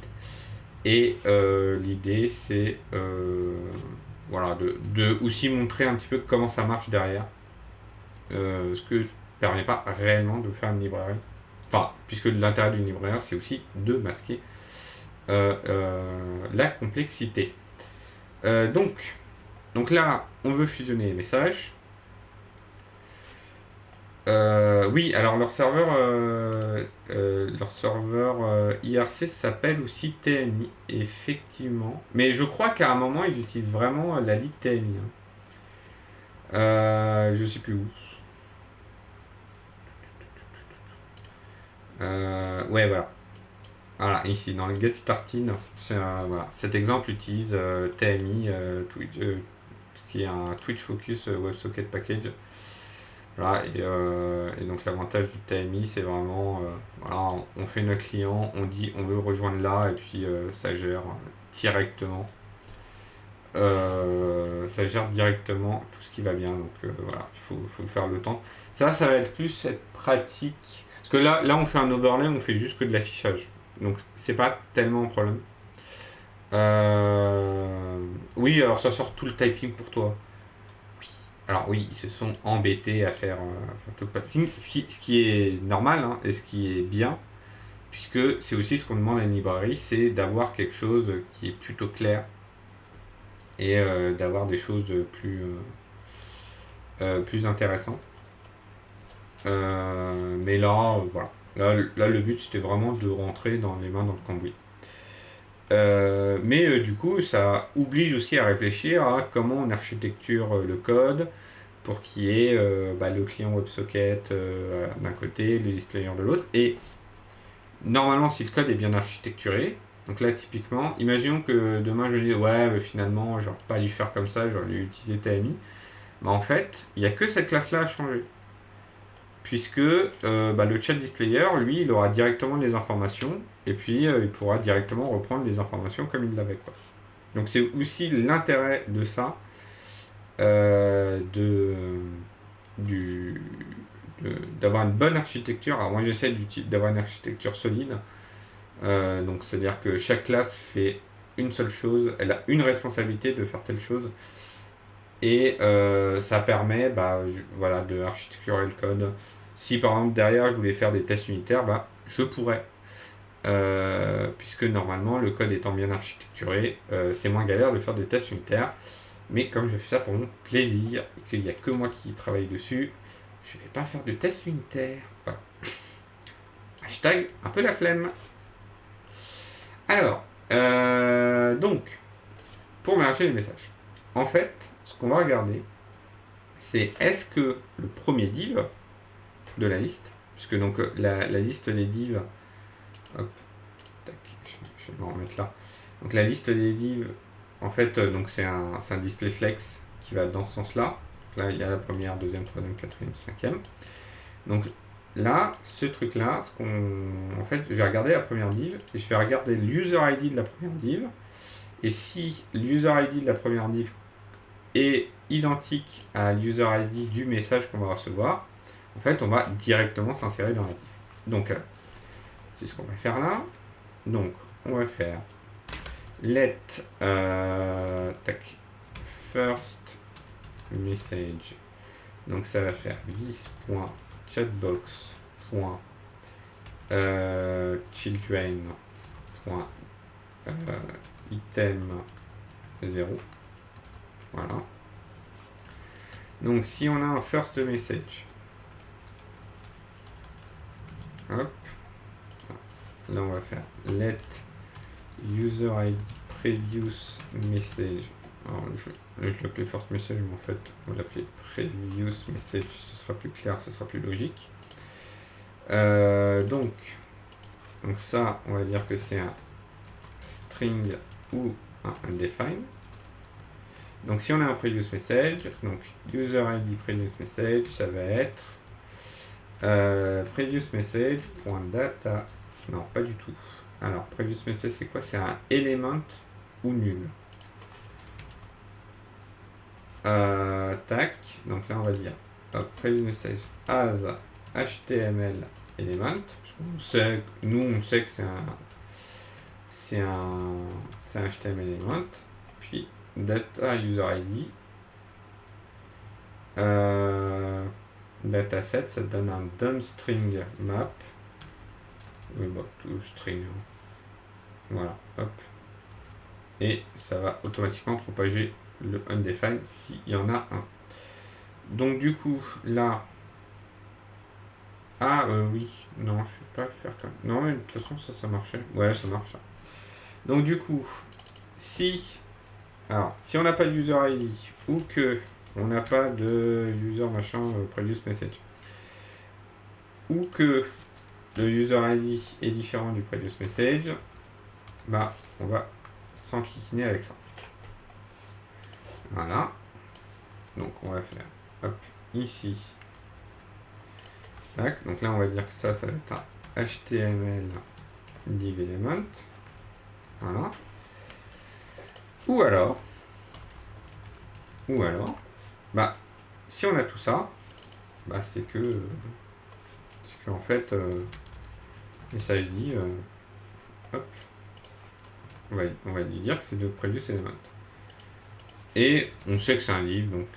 Et l'idée c'est voilà, de aussi montrer un petit peu comment ça marche derrière, ce que permet pas réellement de faire une librairie. Enfin, puisque l'intérêt d'une librairie c'est aussi de masquer la complexité. Donc là, on veut fusionner les messages. Oui, alors leur serveur IRC s'appelle aussi TMI, effectivement. Mais je crois qu'à un moment, ils utilisent vraiment la ligue TMI. Je sais plus où. Ouais, voilà. Voilà, ici, dans le Get Started, voilà. Cet exemple utilise TMI, qui est un Twitch Focus WebSocket Package. Voilà, et donc l'avantage du TMI, c'est vraiment, voilà, on fait notre client, on dit on veut rejoindre là, et puis ça gère directement. Ça gère directement tout ce qui va bien, donc voilà, il faut faire le temps. Ça va être plus être pratique. Parce que là, on fait un overlay, on fait juste que de l'affichage. Donc c'est pas tellement un problème. Oui, alors ça sort tout le typing pour toi. Oui. Alors oui, ils se sont embêtés à faire tout le typing, ce qui est normal, hein, et ce qui est bien, puisque c'est aussi ce qu'on demande à une librairie, c'est d'avoir quelque chose qui est plutôt clair et d'avoir des choses plus intéressantes. Mais là, voilà. Là, le but, c'était vraiment de rentrer dans les mains dans le cambouis. Mais du coup, ça oblige aussi à réfléchir à comment on architecture le code pour qu'il y ait le client WebSocket d'un côté, le displayer de l'autre. Et normalement, si le code est bien architecturé, donc là, typiquement, imaginons que demain je dis ouais, mais finalement, j'aurais pas dû faire comme ça, j'aurais dû utiliser TMI. Mais en fait, il n'y a que cette classe-là à changer. Puisque le chat displayer, lui, il aura directement les informations et puis il pourra directement reprendre les informations comme il l'avait, quoi. Donc c'est aussi l'intérêt de ça, d'avoir une bonne architecture. Alors moi j'essaie d'avoir une architecture solide. Donc c'est-à-dire que chaque classe fait une seule chose, elle a une responsabilité de faire telle chose. Et ça permet voilà, de architecturer le code. Si par exemple derrière je voulais faire des tests unitaires, je pourrais. Puisque normalement le code étant bien architecturé, c'est moins galère de faire des tests unitaires. Mais comme je fais ça pour mon plaisir, qu'il n'y a que moi qui travaille dessus, je ne vais pas faire de tests unitaires. Voilà. Hashtag un peu la flemme. Alors, donc, pour merger les messages. En fait, ce qu'on va regarder, c'est est-ce que le premier div de la liste, puisque donc la liste des divs, hop, tac, je vais me remettre là. Donc la liste des divs, en fait, donc c'est un display flex qui va dans ce sens-là. Là, il y a la première, deuxième, troisième, quatrième, cinquième. Donc là, ce truc-là, en fait, je vais regarder la première div et je vais regarder l'user ID de la première div. Et si l'user ID de la première div est identique à l'user ID du message qu'on va recevoir, en fait, on va directement s'insérer dans la div. Donc, c'est ce qu'on va faire là. Donc, on va faire let first message. Donc, ça va faire this.chatbox.children.item 0. Voilà. Donc si on a un first message, hop, là on va faire let user ID previous message. Alors je l'appelais first message, mais en fait on va l'appeler previous message, ce sera plus clair, ce sera plus logique. Donc ça, on va dire que c'est un string ou un undefined. Donc si on a un previous message, donc user ID previous message, ça va être previous message.data. Non, pas du tout. Alors previous message c'est quoi? C'est un element ou nul. Tac. Donc là on va dire previous message as HTML element. On sait, nous on sait que c'est un HTML element. Puis data user ID. Dataset, ça donne un dump string map. Oui, tout string. Voilà, hop. Et ça va automatiquement propager le undefined s'il y en a un. Donc du coup, là... Ah, oui. Non, je ne vais pas faire comme... Non, mais de toute façon, ça marchait. Ouais, ça marche. Donc du coup, si... Alors, si on n'a pas de user ID ou que on n'a pas de user machin previous message ou que le user ID est différent du previous message, on va s'enquiquiner avec ça. Voilà. Donc on va faire hop ici. Tac. Donc là on va dire que ça va être un HTML div element. Voilà. Ou alors, si on a tout ça, c'est que en fait, message dit, hop, on va lui dire que c'est le previous element. Et on sait que c'est un div, donc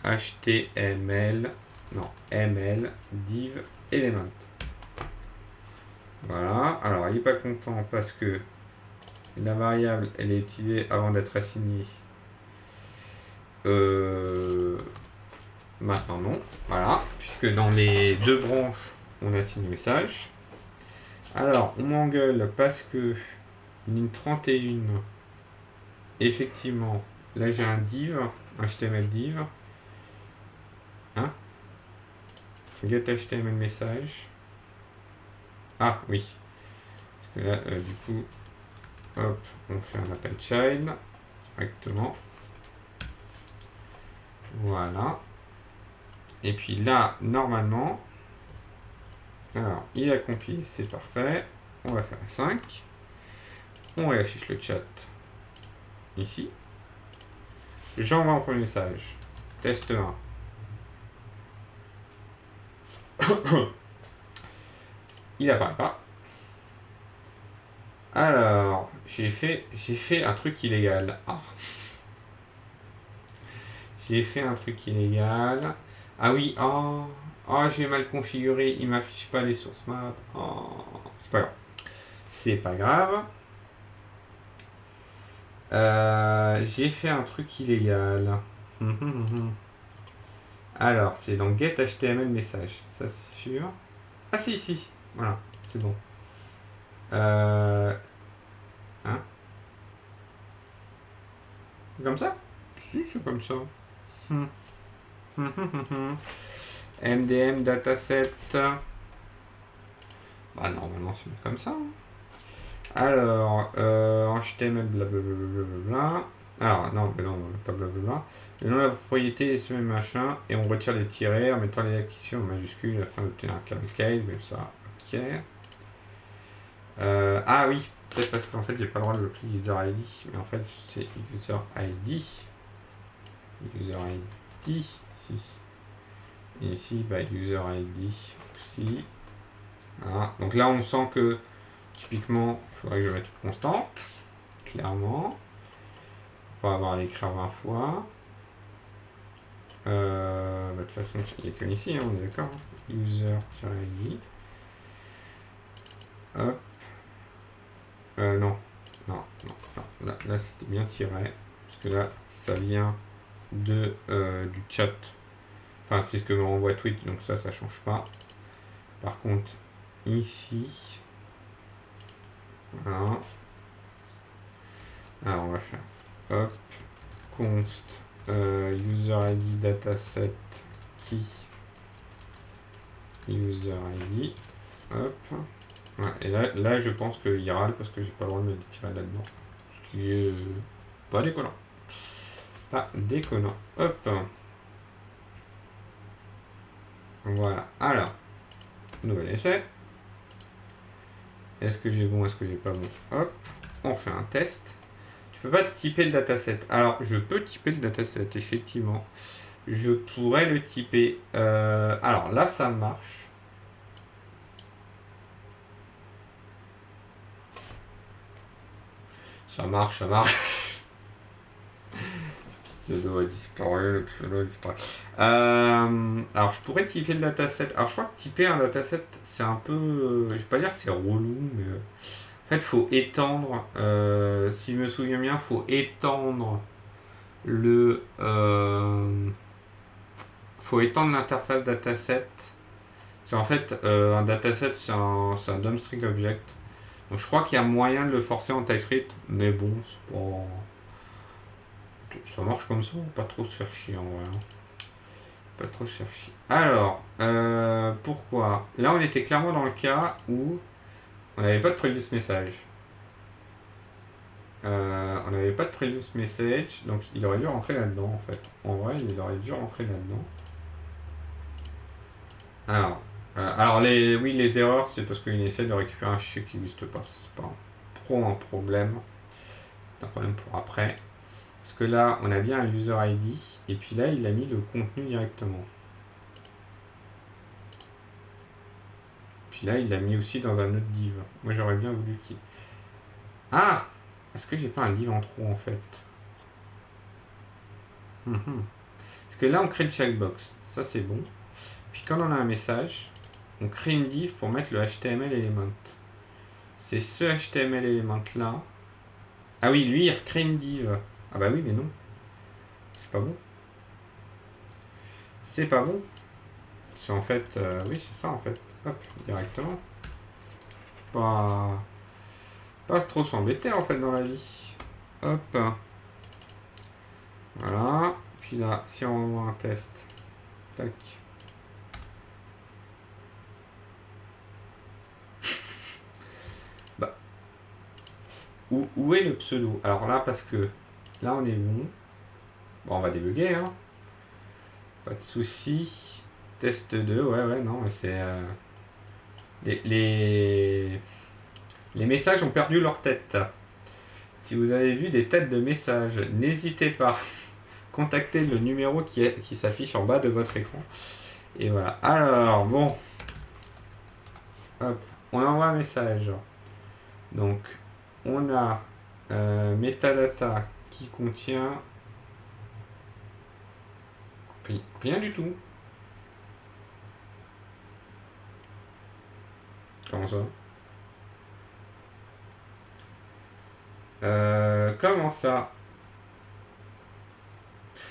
HTML, non, ML, div element. Voilà, alors il n'est pas content parce que la variable, elle est utilisée avant d'être assignée. Maintenant non, voilà, puisque dans les deux branches, on assigne le message. Alors, on m'engueule parce que ligne 31, effectivement, là j'ai un div, un HTML div. Hein? Get HTML message. Ah oui. Parce que là, du coup, hop, on fait un appel child directement. Voilà. Et puis là, normalement, alors, il a compilé, c'est parfait. On va faire 5. On affiche le chat ici. J'envoie un premier message. Test 1. Il apparaît pas. Alors, j'ai fait un truc illégal. Ah. J'ai fait un truc illégal. Ah oui, oh, oh j'ai mal configuré. Il m'affiche pas les sources map. Oh, c'est pas grave. C'est pas grave. J'ai fait un truc illégal. Alors, c'est dans get HTML message. Ça, c'est sûr. Ah si, si. Voilà, c'est bon. Hein? C'est comme ça? Si, c'est comme ça. MDM dataset. Bah normalement c'est comme ça. Alors, HTML blablabla. Alors non, mais non, pas blablabla. Le nom de la propriété est ce même machin. Et on retire les tirets en mettant les acquisitions en majuscule afin d'obtenir un kernel case, même ça. Ok. Ah oui, peut-être parce qu'en fait j'ai pas le droit de l'appeler user ID. Mais en fait c'est user ID. User ID. Si. Et ici, bah, user ID aussi. Voilà. Donc là, on sent que typiquement, il faudrait que je mette une constante, clairement, pour avoir à l'écrire 20 fois. Bah, de toute façon, il n'y a qu'un ici, hein, on est d'accord. User-ID. Hop. Non. Non, non, non. Là c'était bien tiré. Parce que là, ça vient de, du chat. Enfin, c'est ce que me renvoie Twitch, donc ça change pas. Par contre, ici, voilà. Alors, on va faire hop, const user ID dataset key user ID. Hop. Ouais, et là, je pense qu'il râle parce que j'ai pas le droit de me tirer là-dedans. Ce qui est pas déconnant. Pas déconnant. Hop. Voilà. Alors, nouvel essai. Est-ce que j'ai bon, est-ce que j'ai pas bon? Hop, on fait un test. Tu peux pas typer le dataset. Alors, je peux typer le dataset, effectivement. Je pourrais le typer. Alors là, ça marche. Ça marche, ça marche. Alors, je pourrais typer le dataset. Alors, je crois que typer un dataset, c'est un peu. Je vais pas dire que c'est relou, mais. En fait, il faut étendre. Si je me souviens bien, il faut étendre le. Faut étendre l'interface dataset. C'est en fait un dataset, c'est un dumpstring object. Donc, je crois qu'il y a moyen de le forcer en TypeScript, mais bon, c'est pas. Ça marche comme ça, pas trop se faire chier en vrai. Pas trop se faire chier. Alors, pourquoi? Là, on était clairement dans le cas où on n'avait pas de previous message. On n'avait pas de previous message, donc il aurait dû rentrer là-dedans en fait. En vrai, il aurait dû rentrer là-dedans. Alors oui, les erreurs, c'est parce qu'il essaie de récupérer un fichier qui n'existe pas. C'est pas trop un problème. C'est un problème pour après. Parce que là, on a bien un user ID, et puis là, il a mis le contenu directement. Puis là, il l'a mis aussi dans un autre div. Moi, j'aurais bien voulu qu'il... Ah! Est-ce que j'ai pas un div en trop, en fait? Parce que là, on crée le checkbox. Ça, c'est bon. Puis quand on a un message, on crée une div pour mettre le HTML element. C'est ce HTML element là. Ah oui, lui, il recrée une div. Ah bah oui, mais non. C'est pas bon. C'est pas bon. C'est en fait... oui, c'est ça, en fait. Hop, directement. Pas trop s'embêter, en fait, dans la vie. Hop. Voilà. Puis là, si on envoie un test. Tac. Bah. Où est le pseudo? Alors là, parce que là, on est bon. Bon, on va débugger, hein. Pas de souci. Test 2, ouais, non, mais c'est... Les messages ont perdu leur tête. Si vous avez vu des têtes de messages, n'hésitez pas. Contactez le numéro qui s'affiche en bas de votre écran. Et voilà. Alors, bon. hop, on envoie un message. Donc, on a metadata qui contient rien du tout. Comment ça? Comment ça?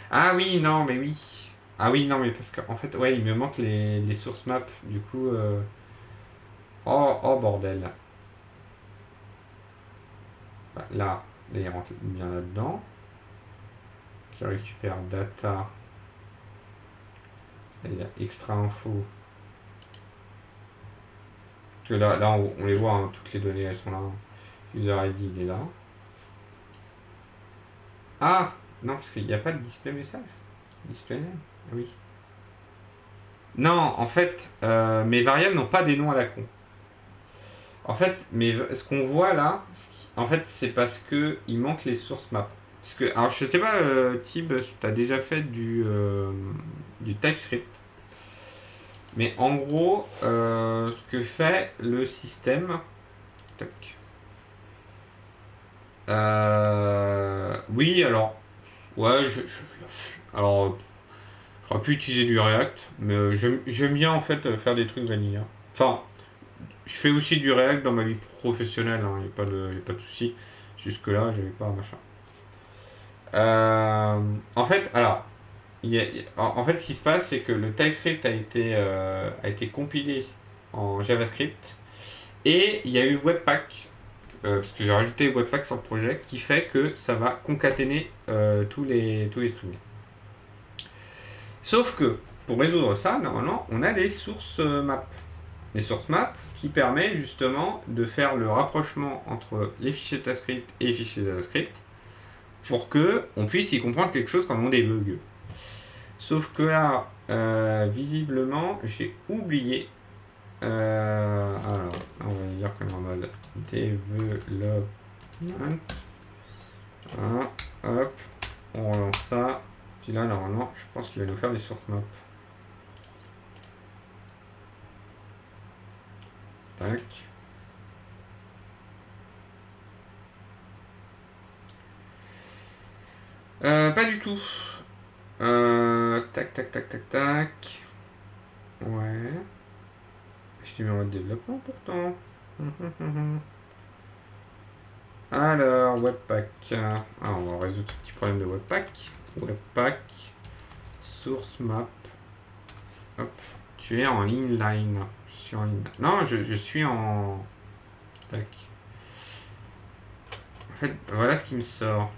Ah oui, non, mais oui. Ah oui, non, mais parce qu'en fait, ouais, il me manque les sources maps. Du coup, oh, oh bordel. Bah, là, il rentre bien là-dedans. Qui récupère data. Et il y a extra info. Parce que là on les voit, hein, toutes les données, elles sont là. User ID, il est là. Ah non, parce qu'il n'y a pas de display message. Display name. Ah oui. Non, en fait, mes variables n'ont pas des noms à la con. En fait, ce qu'on voit là, en fait, c'est parce que il manque les sources maps. Parce que, alors, je sais pas, Tib, si tu as déjà fait du TypeScript. Mais en gros, ce que fait le système. Tac. Oui, alors. Ouais, alors, j'aurais pu utiliser du React, mais j'aime bien en fait faire des trucs vanilla. Enfin, je fais aussi du React dans ma vie professionnelle, il n'y a pas de souci. Jusque-là, j'avais pas machin. En fait, alors, en fait, ce qui se passe, c'est que le TypeScript a été compilé en JavaScript et il y a eu Webpack, parce que j'ai rajouté Webpack sur le projet, qui fait que ça va concaténer tous les strings. Sauf que pour résoudre ça, normalement, on a des sources maps. Des sources maps qui permettent justement de faire le rapprochement entre les fichiers TypeScript et les fichiers JavaScript pour que on puisse y comprendre quelque chose quand on débug. Sauf que là, visiblement, j'ai oublié. Alors, on va dire qu'on est en mode development. Voilà, hop, on relance ça. Puis là, normalement, je pense qu'il va nous faire des sources maps. Tac. Pas du tout. Tac, tac, tac, tac, tac. Ouais. Je t'ai mis en mode développement pourtant. Alors, Webpack. Ah, on va résoudre ce petit problème de Webpack. Webpack. Source map. Hop. Tu es en inline. Je suis en inline. Non, je suis en. Tac. En fait, voilà ce qui me sort.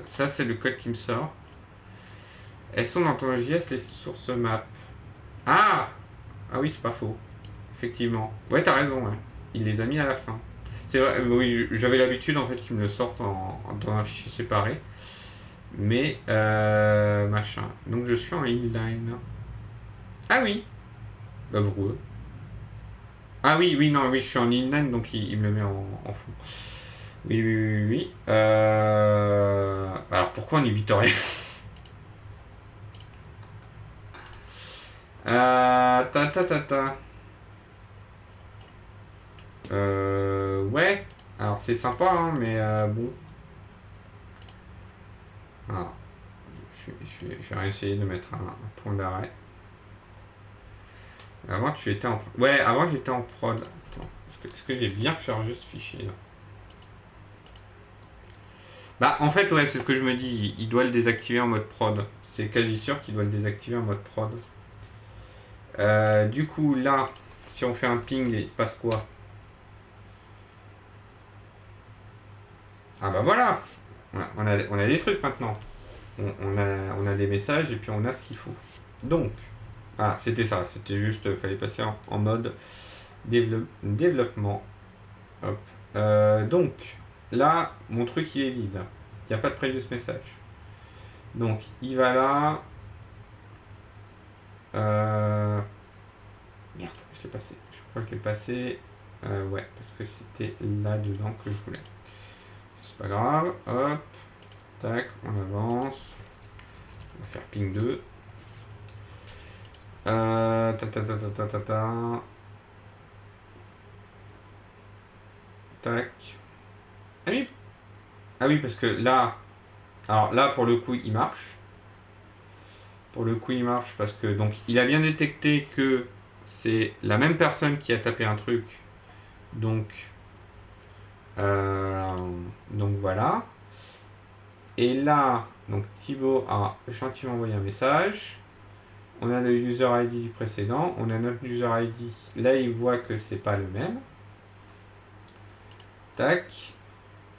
Ça c'est le code qui me sort. Elles sont dans ton JS les sources map. Ah Ah oui, c'est pas faux. Effectivement. Ouais, t'as raison, ouais. Il les a mis à la fin. C'est vrai, oui, j'avais l'habitude en fait qu'ils me le sortent dans un fichier séparé. Mais, machin. Donc je suis en inline. Ah oui Bah pourquoi? Ah oui, oui, non, oui, je suis en inline, donc il me le met en fond. Oui, oui, oui, oui. Alors pourquoi on évite rien? Ta ta ta ta. Ouais. Alors c'est sympa, hein, mais bon. Alors, je vais essayer de mettre un point d'arrêt. Avant tu étais en prod. Ouais, avant j'étais en prod. Attends, est-ce que j'ai bien rechargé ce fichier là? Bah en fait ouais, c'est ce que je me dis. Il doit le désactiver en mode prod. C'est quasi sûr qu'il doit le désactiver en mode prod. Du coup là, si on fait un ping, il se passe quoi? Ah bah voilà. On a des trucs maintenant. On a des messages et puis on a ce qu'il faut. Donc, ah, c'était ça. C'était juste, fallait passer en mode développement. Hop. Donc, là, mon truc il est vide. Il n'y a pas de previous message. Donc, il va là. Merde, je l'ai passé. Je crois que je l'ai passé. Ouais, parce que c'était là-dedans que je voulais. C'est pas grave. Hop. Tac, on avance. On va faire ping 2. Ta, ta, ta, ta, ta, ta, ta. Tac. Ah oui. Ah oui, parce que là... Alors là, pour le coup, il marche. Pour le coup, il marche parce que... Donc, il a bien détecté que c'est la même personne qui a tapé un truc. Donc... euh, donc voilà. Et là, donc Thibaut a gentiment envoyé un message. On a le user ID du précédent. On a notre user ID. Là, il voit que c'est pas le même. Tac.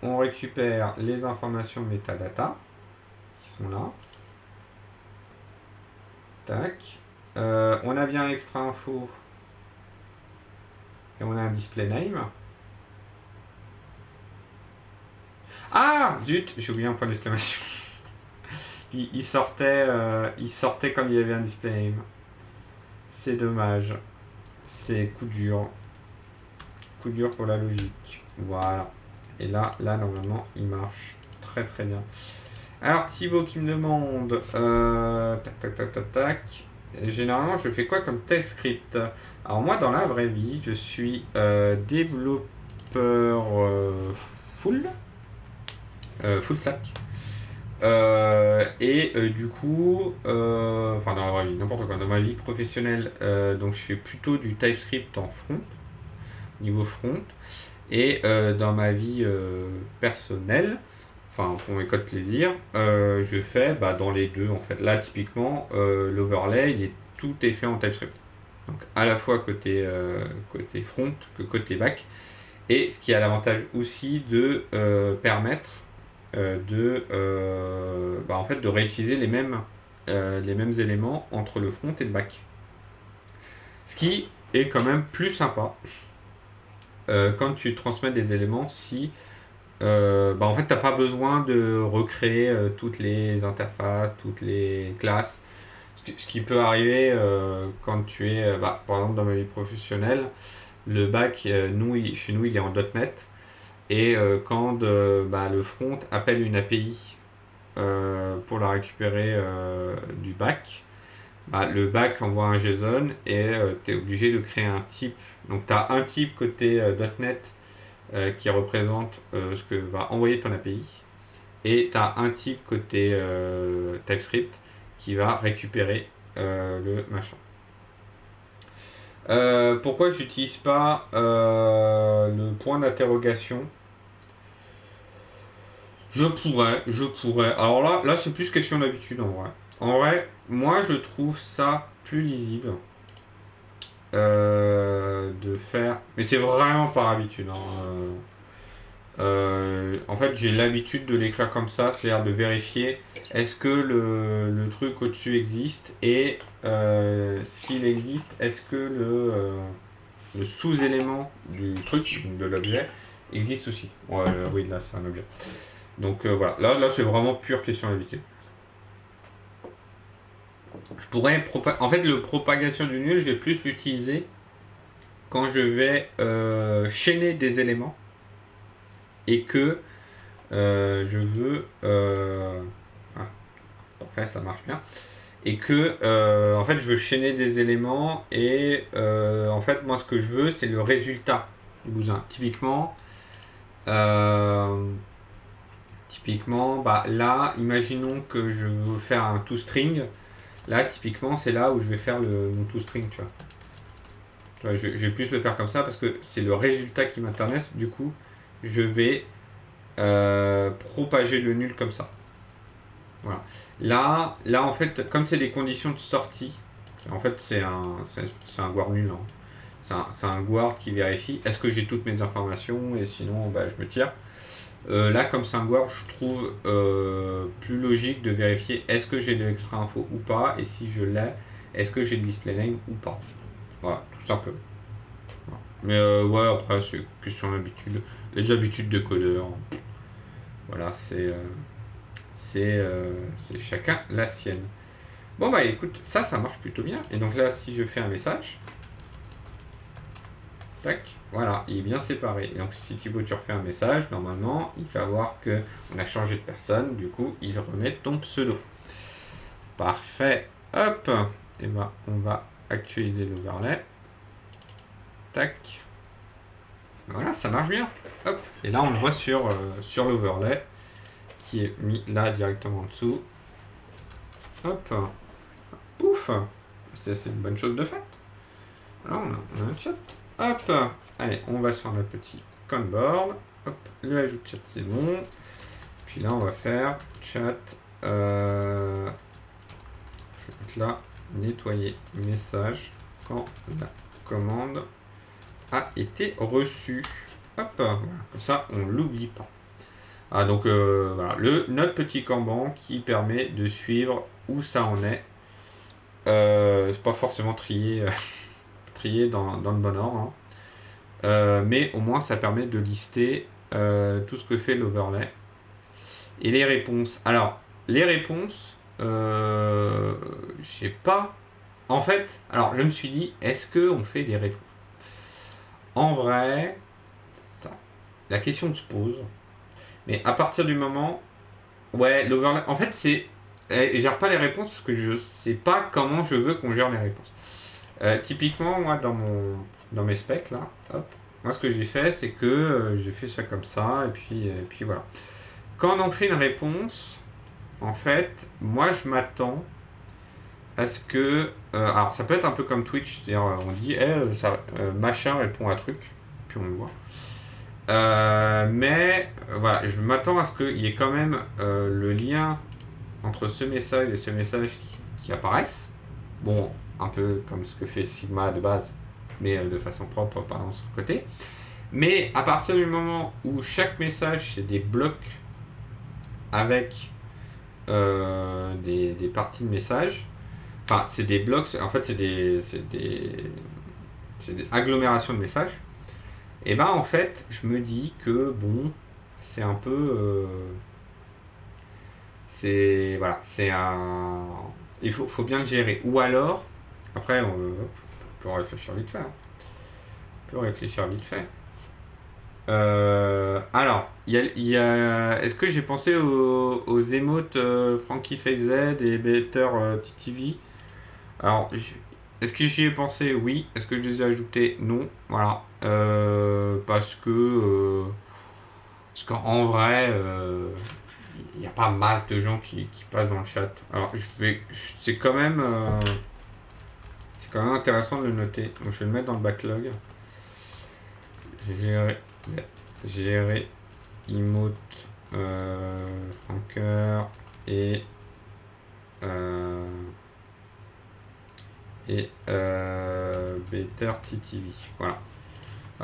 On récupère les informations metadata qui sont là. Tac. On a bien extra info et on a un display name. Ah zut, j'ai oublié un point d'exclamation. il sortait quand il y avait un display name. C'est dommage. C'est coup dur. Coup dur pour la logique. Voilà. Et là normalement, il marche très très bien. Alors Thibaut qui me demande, tac tac tac tac tac. Généralement, je fais quoi comme test script? Alors moi, dans la vraie vie, je suis développeur full, full stack. Du coup, enfin dans la vraie vie, n'importe quoi, dans ma vie professionnelle, donc je fais plutôt du TypeScript en front, niveau front, et dans ma vie personnelle, enfin pour mes codes plaisir, je fais dans les deux en fait. Là typiquement, l'overlay, tout est fait en TypeScript. Donc à la fois côté front que côté back. Et ce qui a l'avantage aussi de permettre en fait, de réutiliser les mêmes éléments entre le front et le back. Ce qui est quand même plus sympa quand tu transmets des éléments si en fait, tu n'as pas besoin de recréer toutes les interfaces, toutes les classes. Ce qui peut arriver quand tu es, par exemple, dans ma vie professionnelle, le back, chez nous, il est en .NET. Et quand le front appelle une API pour la récupérer du back, le back envoie un JSON et tu es obligé de créer un type. Donc, tu as un type côté .NET qui représente ce que va envoyer ton API. Et tu as un type côté TypeScript qui va récupérer le machin. Pourquoi j'utilise pas le point d'interrogation? Je pourrais. Alors là c'est plus question d'habitude en vrai. En vrai, moi je trouve ça plus lisible de faire. Mais c'est vraiment par habitude. En fait, j'ai l'habitude de l'écrire comme ça, c'est-à-dire de vérifier est-ce que le truc au-dessus existe et s'il existe, est-ce que le sous-élément du truc, de l'objet, existe aussi. Ouais, oui, là c'est un objet. Donc voilà, là c'est vraiment pure question d'habitude. Je pourrais en fait, le propagation du nul, je vais plus l'utiliser quand je vais chaîner des éléments et que je veux. Parfait, ça marche bien. Et que en fait, je veux chaîner des éléments et en fait, moi, ce que je veux, c'est le résultat du bousin. Typiquement, là, imaginons que je veux faire un toString. Là, typiquement, c'est là où je vais faire mon toString, tu vois. Je vais plus le faire comme ça parce que c'est le résultat qui m'intéresse. Du coup, je vais propager le nul comme ça. Voilà. Là, en fait, comme c'est des conditions de sortie, en fait, c'est un guard nul. Hein. C'est un guard qui vérifie est-ce que j'ai toutes mes informations et sinon, je me tire. Là, comme c'est un guard, je trouve plus logique de vérifier est-ce que j'ai de l'extra info ou pas, et si je l'ai, est-ce que j'ai le display name ou pas. Voilà, tout simplement. Voilà. Mais ouais, après, c'est question d'habitude. Les habitudes de codeur. Voilà, c'est chacun la sienne. Bon, écoute, ça marche plutôt bien. Et donc là, si je fais un message, tac, voilà, il est bien séparé. Et donc si Thibaut, tu refais un message, normalement, il va voir qu'on a changé de personne. Du coup, il remet ton pseudo. Parfait. Hop. Et on va actualiser l'overlay. Tac. Voilà, ça marche bien. Hop. Et là, on le voit sur l'overlay qui est mis là directement en dessous. Hop. Ouf. C'est une bonne chose de fait. Là, on a un chat. Hop. Allez, on va sur le petit conboard. Hop. Le ajout de chat, c'est bon. Puis là, on va faire chat. Je vais mettre là, nettoyer message quand la commande a été reçue. Hop, voilà, comme ça, on l'oublie pas. Ah, donc voilà, notre petit Kanban qui permet de suivre où ça en est. C'est pas forcément trié, trié dans le bon ordre, hein. Mais au moins ça permet de lister tout ce que fait l'overlay. Et les réponses. Alors, les réponses, je sais pas. En fait, alors je me suis dit, est-ce qu'on fait des réponses? En vrai, la question se pose. Mais à partir du moment. Ouais, l'overlay. En fait, c'est. Je gère pas les réponses parce que je sais pas comment je veux qu'on gère les réponses. Typiquement, moi, dans mes specs, là, hop, moi, ce que j'ai fait, c'est que j'ai fait ça comme ça, et puis voilà. Quand on fait une réponse, en fait, moi, je m'attends à ce que... alors, ça peut être un peu comme Twitch, c'est-à-dire, on dit, machin répond à truc, puis on le voit. Mais voilà, je m'attends à ce qu'il y ait quand même le lien entre ce message et ce message qui apparaissent. Bon, un peu comme ce que fait Sigma de base, mais de façon propre par son côté. Mais à partir du moment où chaque message c'est des blocs avec des parties de message, enfin c'est des blocs, en fait c'est des agglomérations de messages. Et ben en fait, je me dis que bon, c'est un peu, voilà, c'est un, il faut bien le gérer. Ou alors, après on peut réfléchir vite fait. Hein. On peut réfléchir vite fait. Alors, est-ce que j'ai pensé aux émotes Frankie FaceZ et Better TTV? Alors, est-ce que j'y ai pensé? Oui. Est-ce que je les ai ajoutés? Non. Voilà. Parce qu'en vrai, il n'y a pas masse de gens qui passent dans le chat. Alors, c'est quand même intéressant de le noter. Donc, je vais le mettre dans le backlog. Gérer emote Franker et Better TTV. Voilà.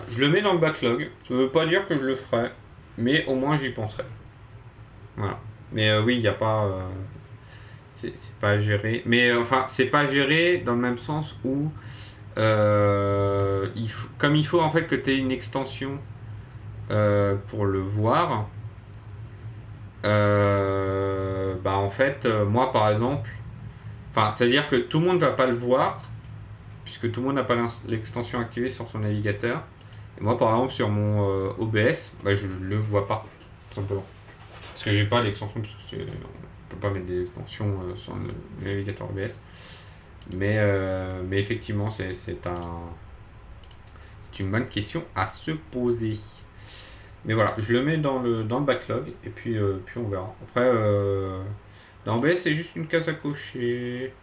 Je le mets dans le backlog. Ça ne veut pas dire que je le ferai, mais au moins j'y penserai. Voilà. Mais oui, il n'y a pas. C'est pas géré. Mais enfin, c'est pas géré dans le même sens où comme il faut en fait que tu aies une extension pour le voir. Bah en fait, moi par exemple, enfin, c'est-à-dire que tout le monde va pas le voir puisque tout le monde n'a pas l'extension activée sur son navigateur. Et moi par exemple sur mon OBS, bah, je le vois pas tout simplement parce que j'ai pas l'extension parce que on peut pas mettre des extensions sur le navigateur OBS. Mais effectivement, c'est une bonne question à se poser. Mais voilà, je le mets dans le backlog et puis on verra. Après, dans OBS, c'est juste une case à cocher.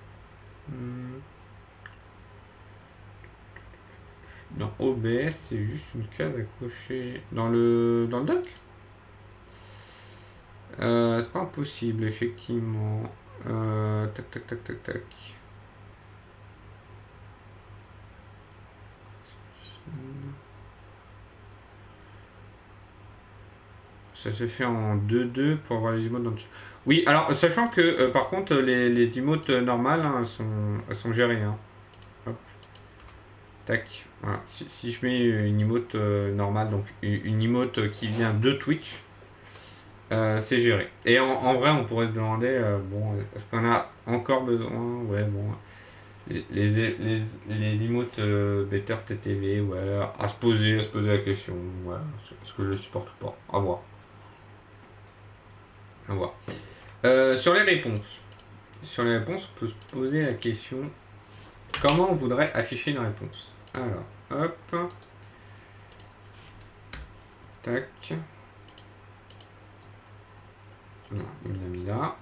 Dans OBS, c'est juste une case à cocher. Dans le doc c'est pas impossible, effectivement. Tac, tac, tac, tac, tac. Ça se fait en 2-2 pour avoir les emotes dans le chat. Oui, alors, sachant que, par contre, les emotes normales, hein, elles sont gérées. Hein. Hop. Tac. Voilà. Si je mets une emote normale, donc une emote qui vient de Twitch, c'est géré. Et en vrai, on pourrait se demander, bon, est-ce qu'on a encore besoin? Ouais, bon. Les emotes Better TTV, ouais, à se poser la question, ouais, est-ce que je le supporte ou pas? À voir. À voir. Sur les réponses, on peut se poser la question comment on voudrait afficher une réponse. Alors, hop. Tac. Non, il me l'a mis là.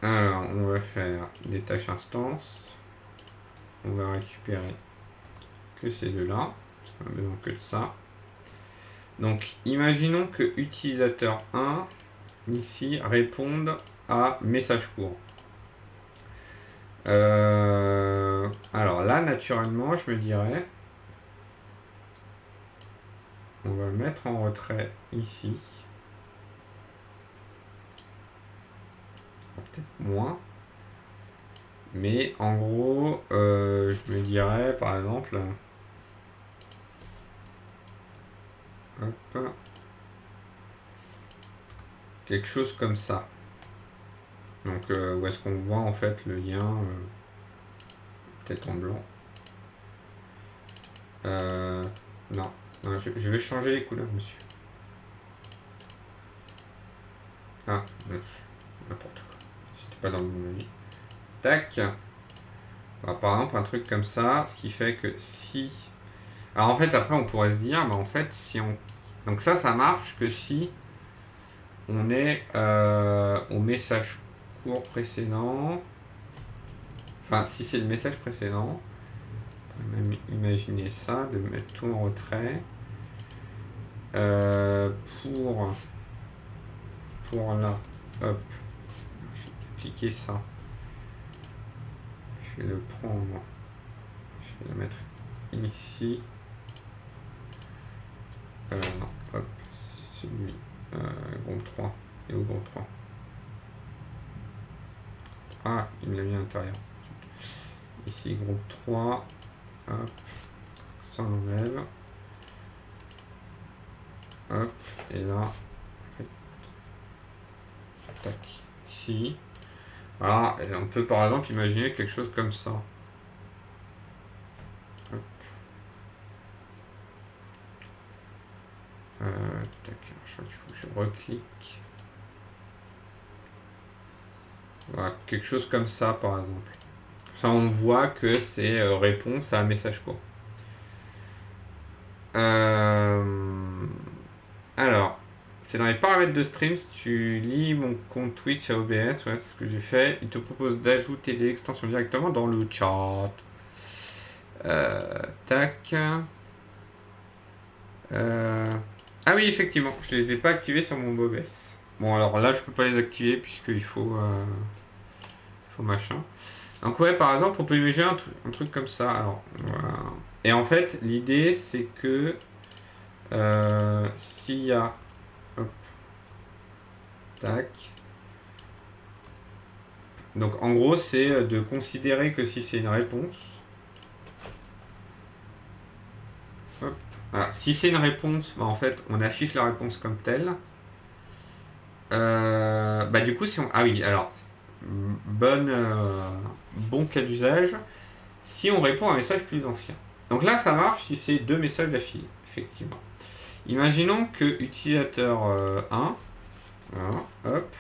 Alors, on va faire des tâches instances. On va récupérer que ces deux-là. Parce qu'on a besoin que de ça. Donc, imaginons que utilisateur 1, ici, réponde à message court. Alors là, naturellement, je me dirais, on va mettre en retrait ici. Peut-être moins. Mais en gros, je me dirais, par exemple, hop, quelque chose comme ça. Donc, où est-ce qu'on voit en fait le lien, peut-être en blanc. Non, non je vais changer les couleurs, monsieur. Ah, n'importe quoi. J'étais pas dans le bon avis. Tac. Bah, par exemple, un truc comme ça, ce qui fait que si... Alors en fait, après, on pourrait se dire, bah, en fait, si on... Donc ça marche que si on est au message court précédent. Enfin, si c'est le message précédent. On peut même imaginer ça, de mettre tout en retrait. Pour là, hop. Je vais dupliquer ça. Je vais le prendre. Je vais le mettre ici. Non, hop, c'est celui. Groupe 3. Et où groupe 3? Ah, il me l'a mis à l'intérieur. Ici, groupe 3. Hop. Ça on enlève. Hop. Et là, en fait, tac. Ici. Voilà. Et on peut par exemple imaginer quelque chose comme ça. Hop. Tac. Je crois qu'il faut que je reclique. Voilà, quelque chose comme ça par exemple. Ça on voit que c'est réponse à un message court. Alors, c'est dans les paramètres de stream, si tu lis mon compte Twitch à OBS, ouais, c'est ce que j'ai fait. Il te propose d'ajouter des extensions directement dans le chat. Tac. Ah oui, effectivement, je les ai pas activés sur mon OBS. Bon, alors là, je peux pas les activer puisqu'il faut machin. Donc ouais, par exemple, on peut imaginer un truc comme ça. Alors, voilà. Et en fait, l'idée, c'est que s'il y a... Hop. Tac. Donc en gros, c'est de considérer que si c'est une réponse... Hop. Voilà. Si c'est une réponse, bah, en fait, on affiche la réponse comme telle. Bah du coup, si on... Ah oui, alors... Bon cas d'usage. Si on répond à un message plus ancien. Donc là, ça marche si c'est deux messages d'affilée, effectivement. Imaginons que utilisateur 1, voilà, hop,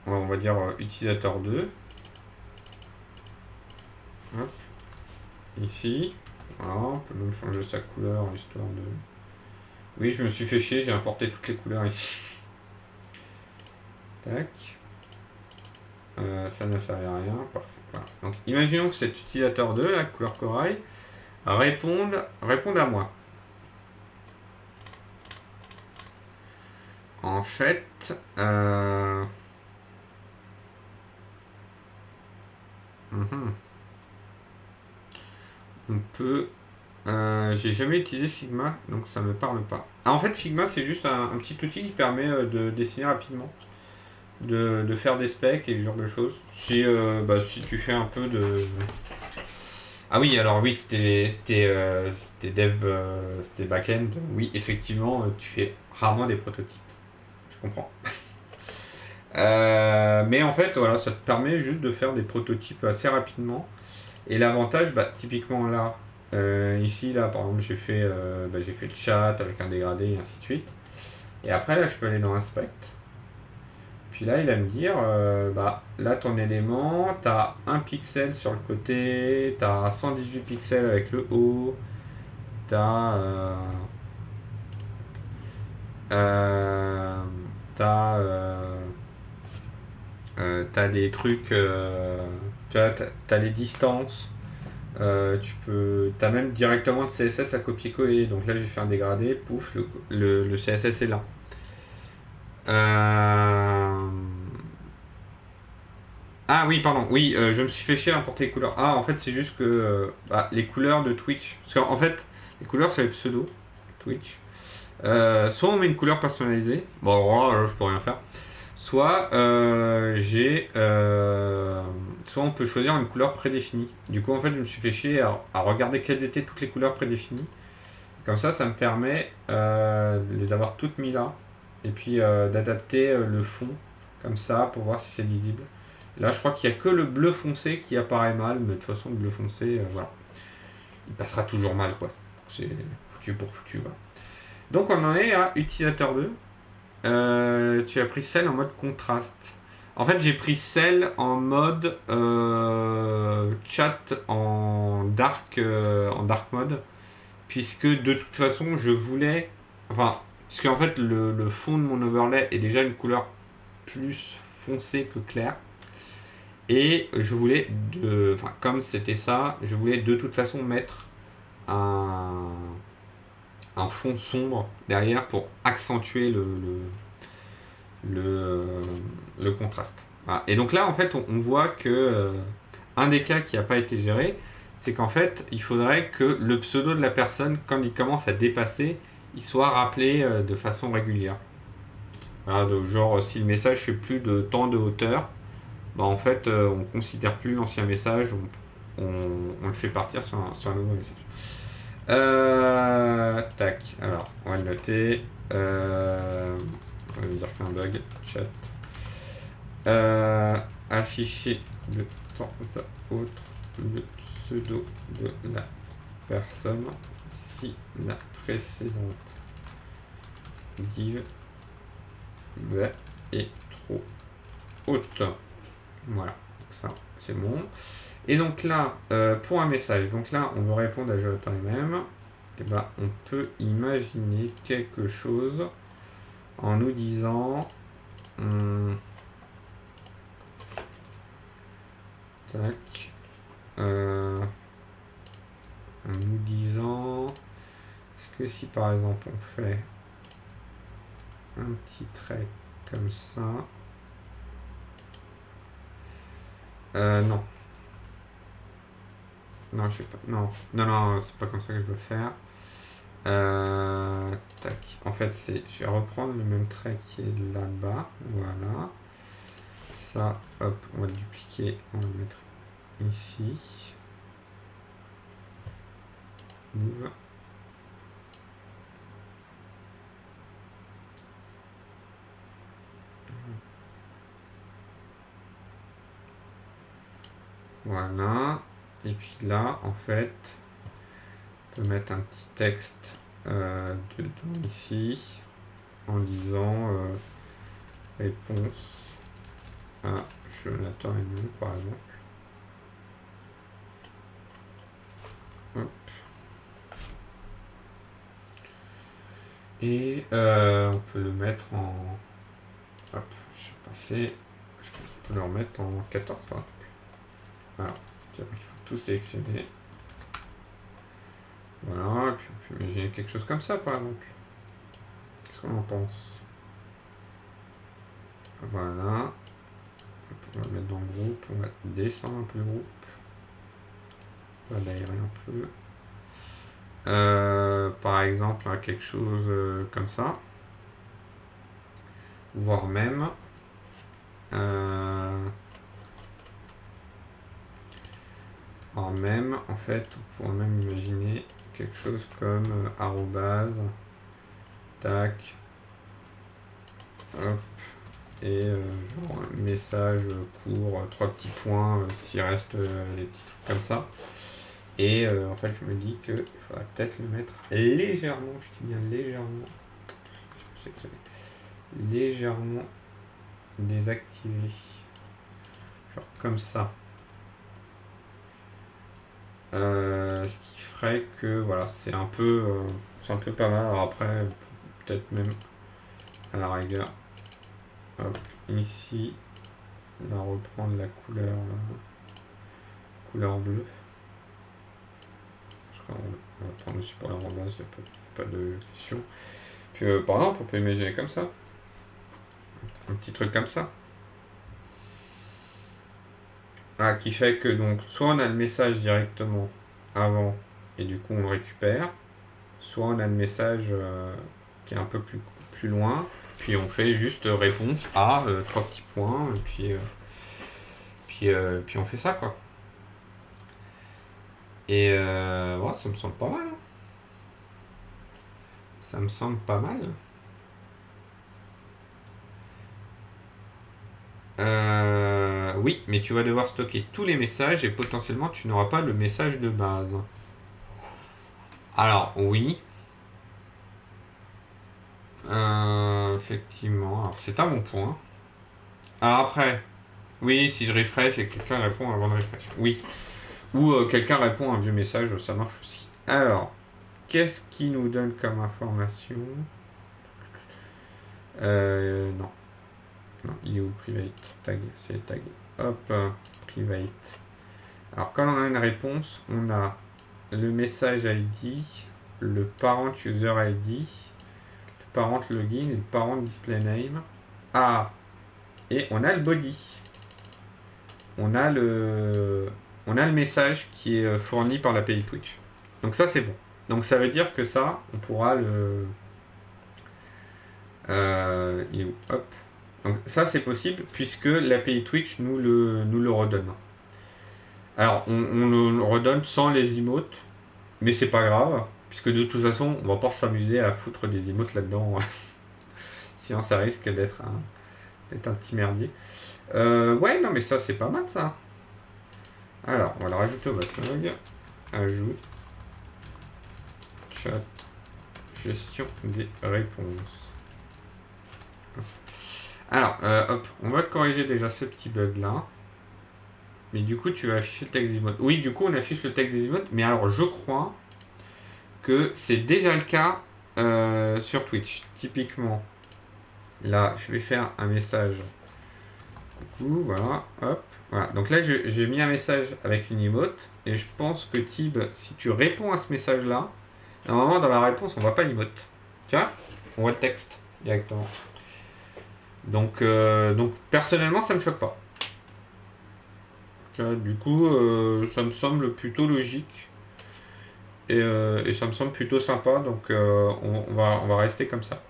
on va dire utilisateur 2, hop, ici, voilà, on peut même changer sa couleur histoire de... Oui, je me suis fait chier, j'ai importé toutes les couleurs ici. Tac. Ça ne servait à rien, parfait. Voilà. Donc imaginons que cet utilisateur 2, la couleur corail, réponde à moi. En fait, on peut... j'ai jamais utilisé Figma, donc ça me parle pas. Ah, en fait, Figma, c'est juste un petit outil qui permet de dessiner rapidement, de faire des specs et ce genre de choses. Si tu fais un peu de... Ah oui, alors oui, c'était back-end. Oui, effectivement, tu fais rarement des prototypes. Je comprends. Mais en fait, voilà, ça te permet juste de faire des prototypes assez rapidement. Et l'avantage, typiquement là, ici, là, par exemple, j'ai fait le chat avec un dégradé et ainsi de suite. Et après, là, je peux aller dans Inspect. Puis là, il va me dire, bah, là, ton élément, tu as 1 pixel sur le côté, tu as 118 pixels avec le haut, tu as, euh, t'as, t'as des trucs, tu vois, t'as les distances, t'as même directement le CSS à copier-coller. Donc là, j'ai fait un dégradé, pouf, le CSS est là. Euh, Ah oui, pardon, oui, je me suis fait chier à importer les couleurs. Ah, en fait, c'est juste que bah, les couleurs de Twitch. Parce qu'en fait, les couleurs, c'est les pseudos Twitch. Soit on met une couleur personnalisée, bon, là, je peux rien faire. Soit soit on peut choisir une couleur prédéfinie. Du coup, en fait, je me suis fait chier à regarder quelles étaient toutes les couleurs prédéfinies. Comme ça me permet de les avoir toutes mis là. Et puis d'adapter le fond comme ça pour voir si c'est lisible. Là, je crois qu'il n'y a que le bleu foncé qui apparaît mal, mais de toute façon, le bleu foncé, voilà. Il passera toujours mal, quoi. C'est foutu pour foutu, voilà. Donc, on en est à utilisateur 2. Tu as pris celle en mode contraste. En fait, j'ai pris celle en mode chat en dark mode, puisque de toute façon, je voulais. Enfin, puisque en fait, le fond de mon overlay est déjà une couleur plus foncée que claire. Et je voulais, enfin, comme c'était ça, je voulais de toute façon mettre un fond sombre derrière pour accentuer le contraste. Voilà. Et donc là, en fait, on voit que un des cas qui n'a pas été géré, c'est qu'en fait, il faudrait que le pseudo de la personne, quand il commence à dépasser, il soit rappelé de façon régulière. Voilà, donc genre, si le message fait plus de tant de hauteur, bah en fait, on considère plus l'ancien message, on le fait partir sur un nouveau message. Tac, alors, on va le noter. On va dire que c'est un bug. Chat. Afficher de temps à autre le pseudo de la personne si la précédente div est trop haute. Voilà, ça c'est bon. Et donc là, pour un message, donc là on veut répondre à Jonathan MM, et ben on peut imaginer quelque chose en nous disant tac, en nous disant, est-ce que si par exemple on fait un petit trait comme ça, non. Non, je sais pas. Non, non, non, c'est pas comme ça que je dois faire. Tac. En fait, je vais reprendre le même trait qui est là-bas. Voilà. Ça, hop, on va le dupliquer. On va le mettre ici. Move. Voilà. Et puis là, en fait, on peut mettre un petit texte dedans ici en disant réponse à Jonathan Emmanuel, par exemple. Hop. Et on peut le mettre en... Hop, je suis passé. Je peux le remettre en 14 par exemple. Voilà. Il faut tout sélectionner. Voilà, et puis on peut imaginer quelque chose comme ça par exemple. Qu'est-ce qu'on en pense? Voilà. On va le mettre dans le groupe, on va descendre un peu le groupe. On va l'aérer un peu. Par exemple, quelque chose comme ça. Voire même en fait, on pourrait même imaginer quelque chose comme arrobase, tac, hop, et genre un message court, 3 petits points, s'il reste des petits trucs comme ça. Et en fait, je me dis qu'il faudrait peut-être le mettre légèrement, je dis bien légèrement, légèrement désactiver. Genre comme ça. Ce qui ferait que voilà, c'est un peu pas mal. Alors après, peut-être même à la rigueur, hop, ici, on va reprendre la couleur bleue. Je crois qu'on va prendre aussi pour la base, il n'y a pas de question. Puis par exemple, on peut imaginer comme ça, un petit truc comme ça. Ah, qui fait que donc soit on a le message directement avant et du coup on le récupère, soit on a le message qui est un peu plus loin, puis on fait juste réponse à 3 petits points, et puis on fait ça quoi. Et ouais, ça me semble pas mal. Hein. Ça me semble pas mal. Oui, mais tu vas devoir stocker tous les messages et potentiellement tu n'auras pas le message de base. Alors oui. Effectivement. Alors, c'est un bon point. Alors après, oui, si je refresh et que quelqu'un répond avant de refresh. Oui. Ou quelqu'un répond à un vieux message, ça marche aussi. Alors, qu'est-ce qui nous donne comme information Non. Non, il est où private tag, c'est le tag. Hop, private. Alors, quand on a une réponse, on a le message ID, le parent user ID, le parent login et le parent display name. Ah, et on a le body. On a le message qui est fourni par l'API Twitch. Donc ça c'est bon. Donc ça veut dire que ça, on pourra le... il est où Hop. Donc ça c'est possible puisque l'API Twitch nous le redonne. Alors on le redonne sans les emotes, mais c'est pas grave, puisque de toute façon on va pas s'amuser à foutre des emotes là-dedans. Sinon ça risque d'être un petit merdier. Ouais non mais ça c'est pas mal ça. Alors on va le rajouter au backlog. Ajout. Chat. Gestion des réponses. Alors, hop, on va corriger déjà ce petit bug là. Mais du coup, tu vas afficher le texte des emotes. Oui, du coup, on affiche le texte des emotes. Mais alors, je crois que c'est déjà le cas sur Twitch. Typiquement, là, je vais faire un message. Coucou, voilà, hop. Voilà. Donc là, j'ai mis un message avec une emote. Et je pense que Tib, si tu réponds à ce message là, normalement, dans la réponse, on voit pas l'emote. Tu vois? On voit le texte directement. Donc personnellement, ça me choque pas. Du coup, ça me semble plutôt logique et ça me semble plutôt sympa. Donc, on va rester comme ça.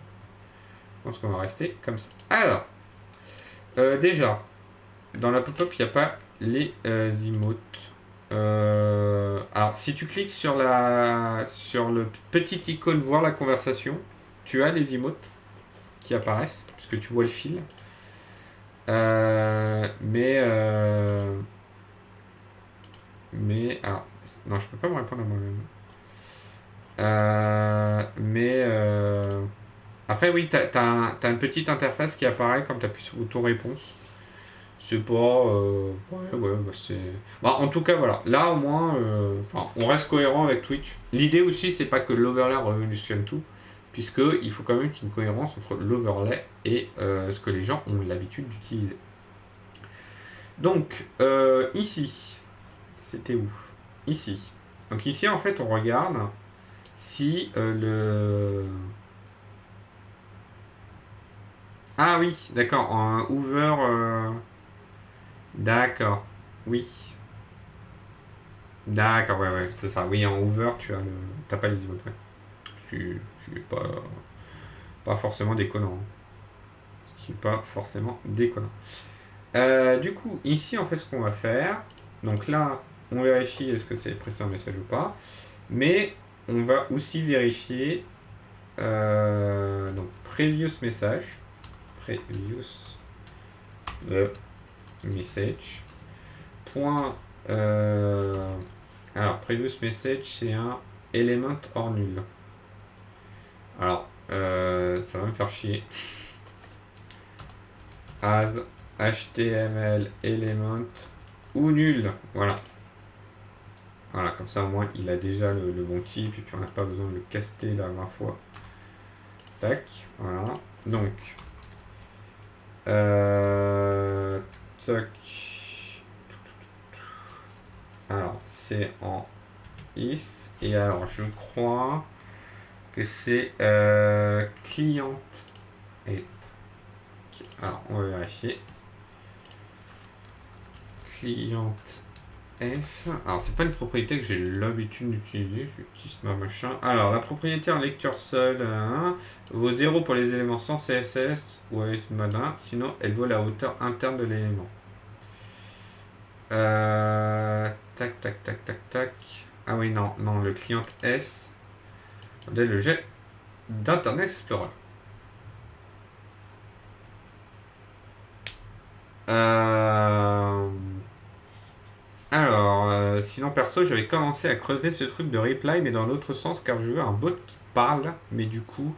Je pense qu'on va rester comme ça. Alors, déjà, dans la pop-up, il n'y a pas les emotes. Alors, si tu cliques sur le petit icône voir la conversation, tu as les emotes qui apparaissent puisque tu vois le fil. Mais alors, non, je peux pas me répondre à moi-même. Après, oui, t'as une petite interface qui apparaît quand tu appuies sur auto-réponse. C'est pas. Ouais, bah c'est. Bah, en tout cas, voilà. Là, au moins, on reste cohérent avec Twitch. L'idée aussi, c'est pas que l'overlay révolutionne tout, puisqu'il faut quand même qu'il y ait une cohérence entre l'overlay et ce que les gens ont l'habitude d'utiliser. Donc, ici, c'était où? Ici. Donc ici, en fait, on regarde si le... Ah oui, d'accord, un Hoover... D'accord, oui. D'accord, ouais, c'est ça. Oui, en Hoover, t'as pas les emotes, ouais. Ce qui est pas forcément déconnant. Ce qui est pas forcément déconnant. Du coup, ici, en fait, ce qu'on va faire... Donc là, on vérifie est-ce que c'est précédent message ou pas. Mais on va aussi vérifier donc previous message, previous message point alors previous message c'est un element hors nul. Alors ça va me faire chier. as HTML element ou nul. Voilà. Voilà, comme ça au moins il a déjà le bon type et puis on n'a pas besoin de le caster là 20 fois. Tac, voilà. Donc, tac. Alors, c'est en if. Et alors, je crois que c'est client if. Alors, on va vérifier. Client F. Alors, c'est pas une propriété que j'ai l'habitude d'utiliser. J'utilise ma machin. Alors, la propriété en lecture seule vaut 0 pour les éléments sans CSS ou avec Madin. Sinon, elle vaut la hauteur interne de l'élément. Tac, tac, tac, tac, tac. Ah oui, non, non, le client S. Dès le jet d'Internet Explorer. Alors, sinon perso, j'avais commencé à creuser ce truc de reply, mais dans l'autre sens, car je veux un bot qui parle, mais du coup,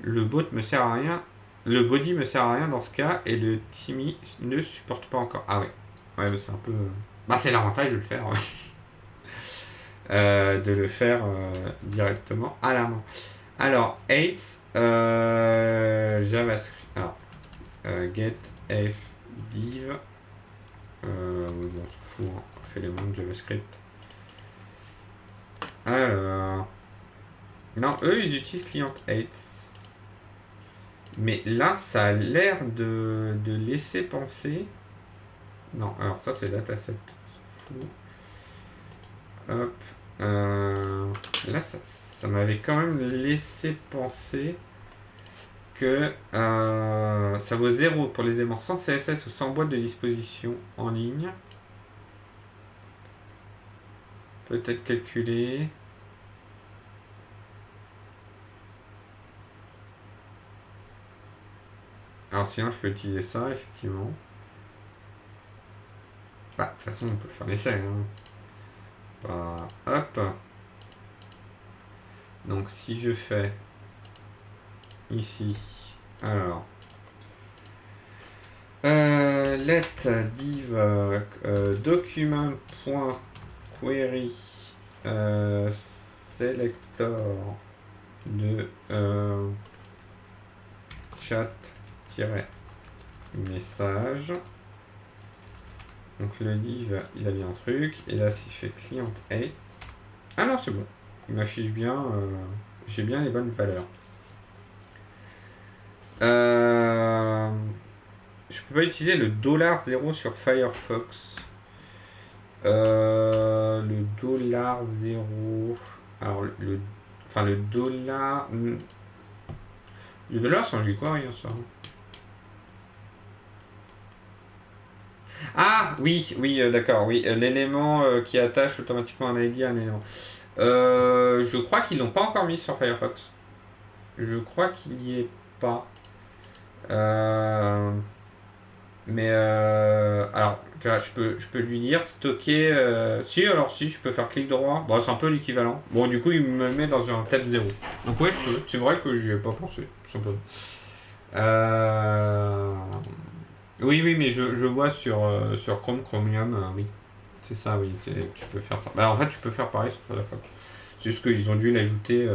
le bot me sert à rien. Le body me sert à rien dans ce cas, et le Timmy ne supporte pas encore. Ah ouais, ouais, mais c'est un peu. Bah, c'est l'avantage de le faire. De le faire directement à la main. Alors, 8, JavaScript. Alors, get f div. Bon, on s'en fout, hein. On fait les noms de JavaScript. Alors. Non, eux, ils utilisent client 8. Mais là, ça a l'air de laisser penser. Non, alors ça, c'est dataset. On s'en fout. Hop. Là, ça m'avait quand même laissé penser que ça vaut 0 pour les aimants sans CSS ou sans boîte de disposition en ligne. Peut-être calculer. Alors sinon, je peux utiliser ça, effectivement. Bah, de toute façon, on peut faire l'essai. Hein. Bah, hop. Donc, si je fais ici, alors, let div document.query selector de chat-message. Donc le div, il a bien un truc. Et là, si je fais client 8. Ah non, c'est bon. Il m'affiche bien. J'ai bien les bonnes valeurs. Je peux pas utiliser le $0 sur Firefox. Le $0. Alors, enfin, le dollar. Le dollar, ça change quoi, rien, ça. Ah, oui, oui, d'accord, oui. L'élément qui attache automatiquement un ID à un élément. Je crois qu'ils l'ont pas encore mis sur Firefox. Je crois qu'il y est pas. Mais alors, tu vois, je peux lui dire stocker. Si, alors si, je peux faire clic droit. Bon, c'est un peu l'équivalent. Bon, du coup, il me le met dans un tab 0. Donc, ouais, je peux. C'est vrai que j'y ai pas pensé, tout simplement. Oui, oui, mais je vois sur Chrome, Chromium, oui. C'est ça, oui, tu peux faire ça. Bah, en fait, tu peux faire pareil sur Firefox. C'est juste qu'ils ont dû l'ajouter il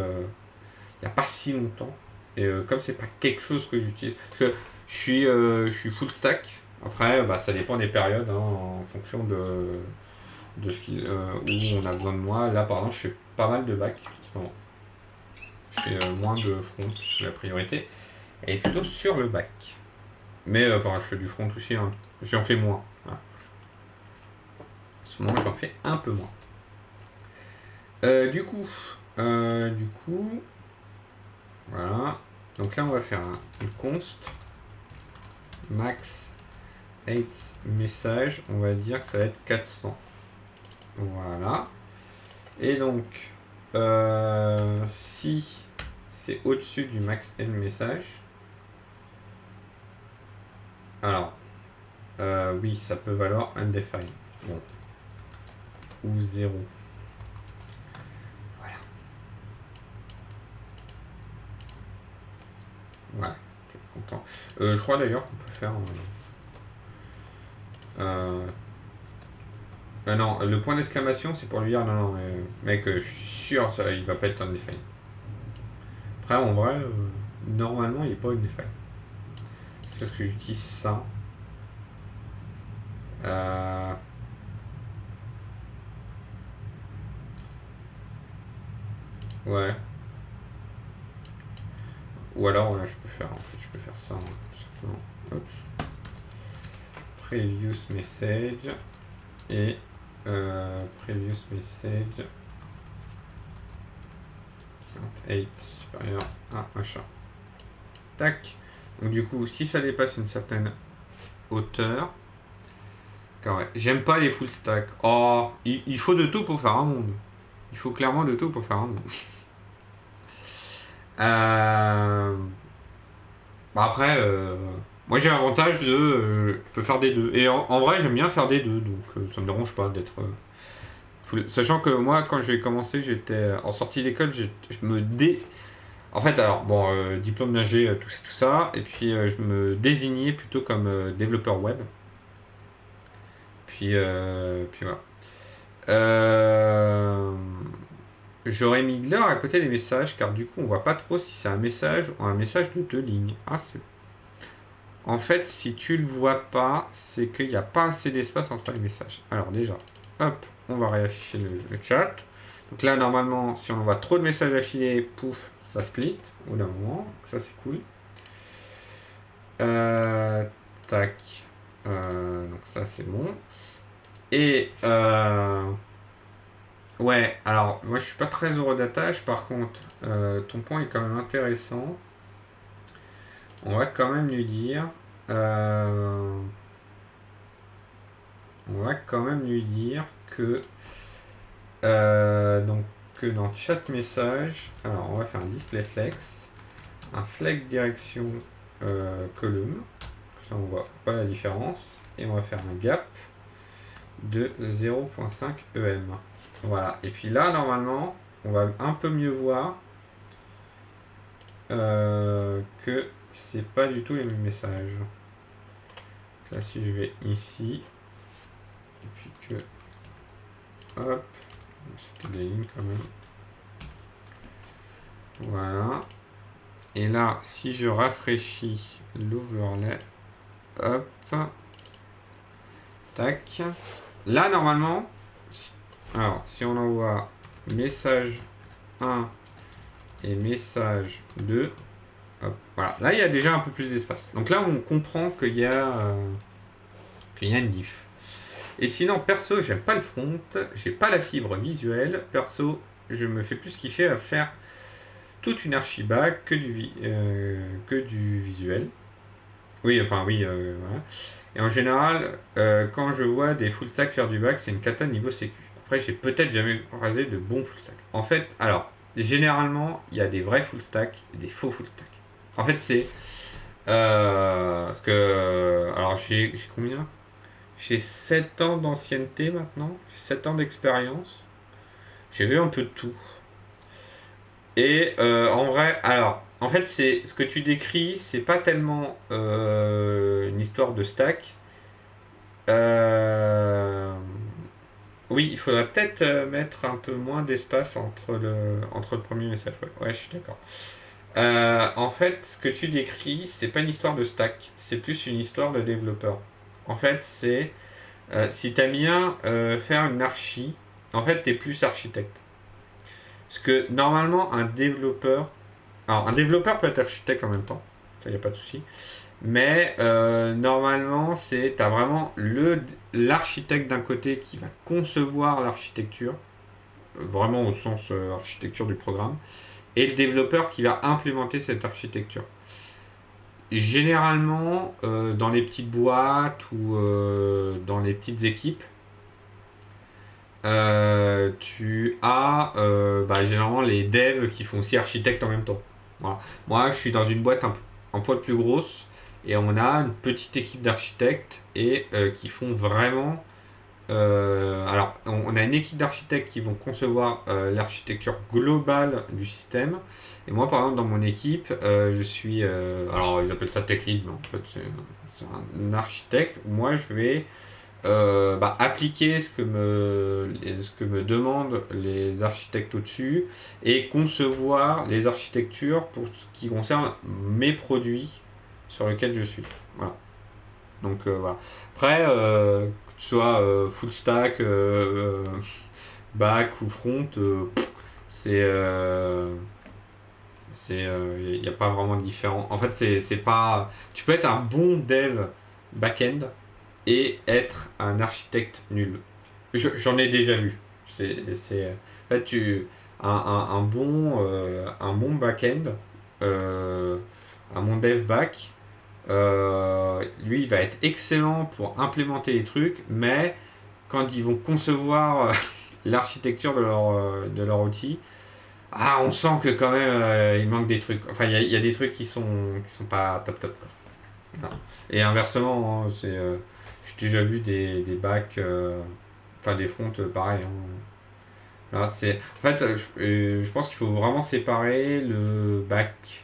n'y a pas si longtemps. Et comme c'est pas quelque chose que j'utilise. Parce que je suis full stack. Après, bah, ça dépend des périodes, hein, en fonction de où on a besoin de moi. Là, par exemple, je fais pas mal de back en ce moment. Je fais moins de front, puisque la priorité est plutôt sur le back. Mais enfin, je fais du front aussi, hein. J'en fais moins. Voilà. En ce moment, j'en fais un peu moins. Du coup, voilà. Donc là, on va faire une const max 8 messages. On va dire que ça va être 400. Voilà. Et donc, si c'est au-dessus du max n message, alors, oui, ça peut valoir undefined. Bon. Ou 0. Voilà. Voilà. attends. Je crois d'ailleurs qu'on peut faire... non, le point d'exclamation, c'est pour lui dire non, mec, je suis sûr, ça, il va pas être un défaillant. Après, en vrai, normalement, il n'est pas une défaillant. C'est parce que j'utilise ça. Ouais. Ou alors, je peux faire, en fait, je peux faire ça, tout simplement. Hop. Previous message et previous message 48 supérieur à machin. Tac. Donc du coup, si ça dépasse une certaine hauteur, ouais, j'aime pas les full stack. Oh, il faut de tout pour faire un monde. Il faut clairement de tout pour faire un monde. Après, moi j'ai l'avantage de... je peux faire des deux. Et en vrai, j'aime bien faire des deux, donc ça me dérange pas d'être... Sachant que moi, quand j'ai commencé, j'étais en sortie d'école, je me En fait, alors, bon, diplôme d'ingé, tout ça, et puis je me désignais plutôt comme développeur web. Puis voilà. J'aurais mis de l'heure à côté des messages, car du coup, on voit pas trop si c'est un message ou un message de 2 lignes. Ah, c'est... En fait, si tu le vois pas, c'est qu'il n'y a pas assez d'espace entre les messages. Alors déjà, hop, on va réafficher le chat. Donc là, normalement, si on envoie trop de messages affilés, pouf, ça split au d'un moment. Donc ça, c'est cool. Tac. Donc ça, c'est bon. Et ouais, alors moi je suis pas très heureux d'attache, par contre ton point est quand même intéressant. On va quand même lui dire que donc que dans chat message, alors on va faire un display flex, un flex direction column, ça on voit pas la différence, et on va faire un gap de 0.5 EM. Voilà, et puis là normalement on va un peu mieux voir que c'est pas du tout les mêmes messages. Là si je vais ici, et puis que hop, c'était des lignes quand même. Voilà. Et là, si je rafraîchis l'overlay, hop, tac. Là, normalement, alors, si on envoie message 1 et message 2, hop, voilà. Là, il y a déjà un peu plus d'espace. Donc là, on comprend qu'il y a une diff. Et sinon, perso, j'aime pas le front, j'ai pas la fibre visuelle. Perso, je me fais plus kiffer à faire toute une archiback que du visuel. Oui, enfin oui, voilà. Et en général, quand je vois des full stack faire du back, c'est une cata niveau sécu. Après, j'ai peut-être jamais croisé de bons full stack. En fait, alors, généralement, il y a des vrais full stack et des faux full stack. En fait, c'est... parce que... Alors, j'ai combien? J'ai 7 ans d'ancienneté maintenant. J'ai 7 ans d'expérience. J'ai vu un peu de tout. Et en vrai, alors, en fait, c'est ce que tu décris, c'est pas tellement une histoire de stack. Oui, il faudrait peut-être mettre un peu moins d'espace entre le premier message. Ouais, je suis d'accord. En fait, ce que tu décris, c'est pas une histoire de stack, c'est plus une histoire de développeur. En fait, c'est si t'aimes bien faire une archi, en fait, t'es plus architecte. Parce que normalement, un développeur peut être architecte en même temps, ça y a pas de souci. Mais normalement, t'as vraiment l'architecte d'un côté qui va concevoir l'architecture, vraiment au sens architecture du programme, et le développeur qui va implémenter cette architecture. Généralement, dans les petites boîtes ou dans les petites équipes, tu as généralement les devs qui font aussi architecte en même temps. Voilà. Moi, je suis dans une boîte un poil plus grosse et on a une petite équipe d'architectes et qui font vraiment alors, on a une équipe d'architectes qui vont concevoir l'architecture globale du système. Et moi, par exemple, dans mon équipe, je suis. Alors, ils appellent ça tech lead, mais en fait, c'est un architecte. Moi, je vais appliquer ce que me demandent les architectes au-dessus et concevoir les architectures pour ce qui concerne mes produits sur lesquels je suis. Voilà. Donc voilà. Après, que tu sois full stack, back ou front, c'est il n'y a pas vraiment de différent. En fait, c'est pas. Tu peux être un bon dev back-end et être un architecte nul. J'en ai déjà vu. En fait, un bon back-end, euh, un bon dev back, lui, il va être excellent pour implémenter les trucs, mais quand ils vont concevoir l'architecture de leur outil, on sent que quand même il manque des trucs. Enfin, il y a des trucs qui sont pas top top, quoi. Voilà. Et inversement, hein, j'ai déjà vu des backs, enfin des fronts pareil, hein. Là, en fait, je pense qu'il faut vraiment séparer le back,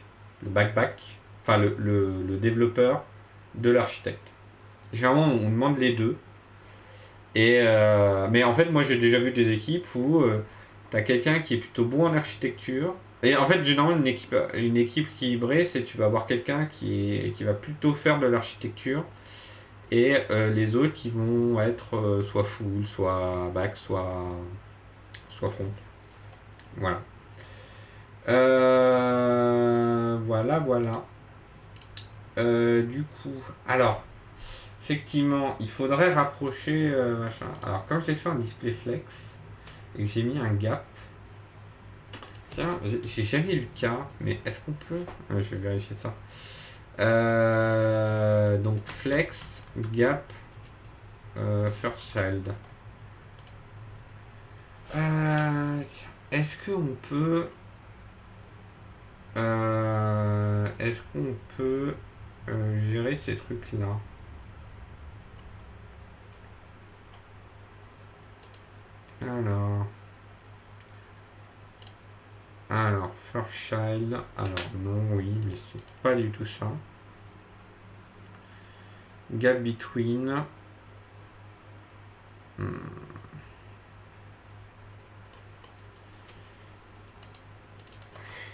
enfin le développeur de l'architecte. Généralement, on demande les deux. Mais en fait, moi, j'ai déjà vu des équipes où tu as quelqu'un qui est plutôt bon en architecture. Et en fait, généralement, une équipe équilibrée, c'est tu vas avoir quelqu'un qui va plutôt faire de l'architecture et les autres qui vont être soit full, soit back, soit front. Voilà. Voilà. Du coup, alors, effectivement, il faudrait rapprocher machin. Alors, quand je l'ai fait en display flex et que j'ai mis un gap, tiens, j'ai jamais eu le cas, mais est-ce qu'on peut. Je vais vérifier ça. Donc, flex, gap, first child. Est-ce qu'on peut. Est-ce qu'on peut gérer ces trucs-là? Alors. Alors, first child. Alors, non, oui, mais c'est pas du tout ça. Gap between.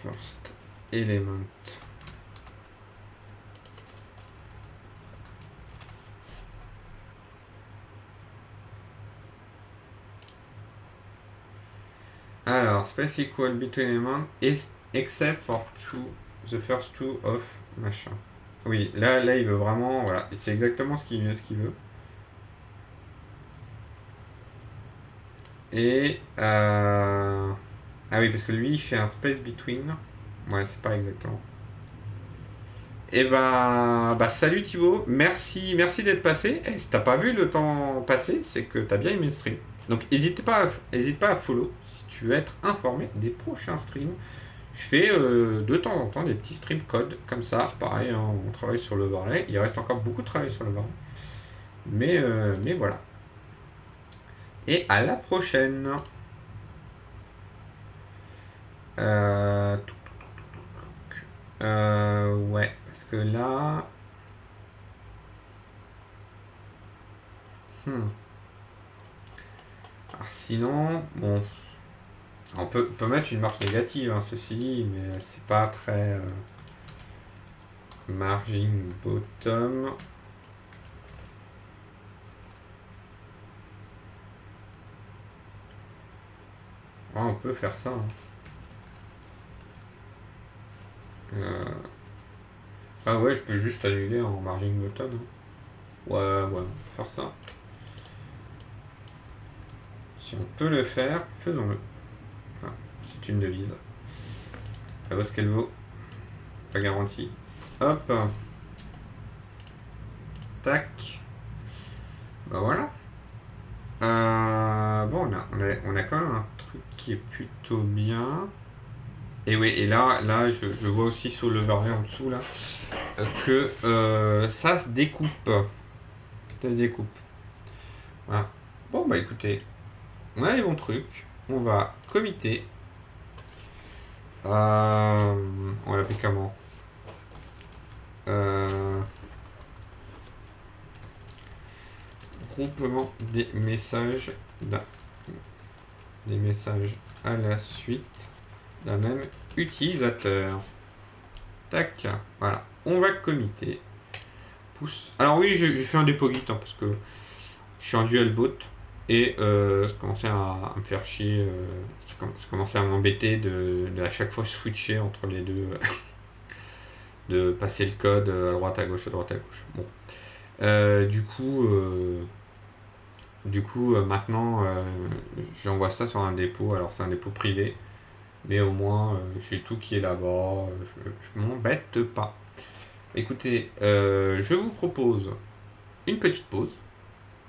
First element. Alors, space equal between element except for the first two of machin. Oui, là il veut vraiment, voilà, c'est exactement ce qu'il veut. Et ah oui, parce que lui il fait un space between. Ouais, c'est pas exactement. Et salut Thibaut, merci d'être passé. Et si t'as pas vu le temps passer, c'est que t'as bien aimé le stream. Donc n'hésite pas à follow si tu veux être informé des prochains streams. Je fais de temps en temps des petits streams code comme ça. Pareil, hein, on travaille sur l'overlay. Il reste encore beaucoup de travail sur l'overlay. Mais voilà. Et à la prochaine. Ouais, parce que là. Alors sinon, bon, on peut mettre une marge négative, hein, ceci dit, mais c'est pas très margin bottom. Ouais, on peut faire ça, hein. Ah ouais, je peux juste annuler en margin bottom, hein. Ouais, on peut faire ça. Si on peut le faire, faisons-le. Ah, c'est une devise. Elle vaut ce qu'elle vaut. Pas garantie. Hop. Tac. Bah voilà. Bon, on a quand même un truc qui est plutôt bien. Et oui, et là je vois aussi sur le l'overlay en dessous là que ça se découpe. Ça se découpe. Voilà. Bon, bah écoutez, on a les bons trucs. On va committer. On va l'appeler comment? Groupement des messages à la suite d'un même utilisateur. Tac, voilà. On va committer. Pouce. Alors oui, je fais un dépôt Git parce que je suis en dual boot et ça commençait à me faire chier. Ça commençait à m'embêter de à chaque fois switcher entre les deux, de passer le code à droite à gauche, à droite à gauche. Bon. Du coup, maintenant, j'envoie ça sur un dépôt. Alors, c'est un dépôt privé, mais au moins, j'ai tout qui est là-bas. Je m'embête pas. Écoutez, je vous propose une petite pause,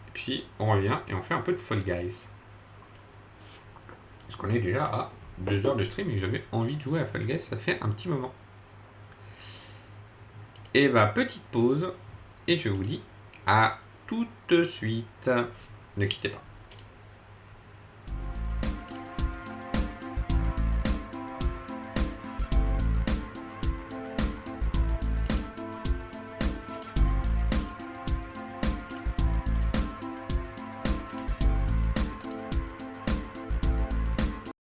et puis on revient et on fait un peu de Fall Guys. Parce qu'on est déjà à 2 heures de stream et j'avais envie de jouer à Fall Guys, ça fait un petit moment. Et bah, petite pause, et je vous dis à tout de suite. Ne quittez pas.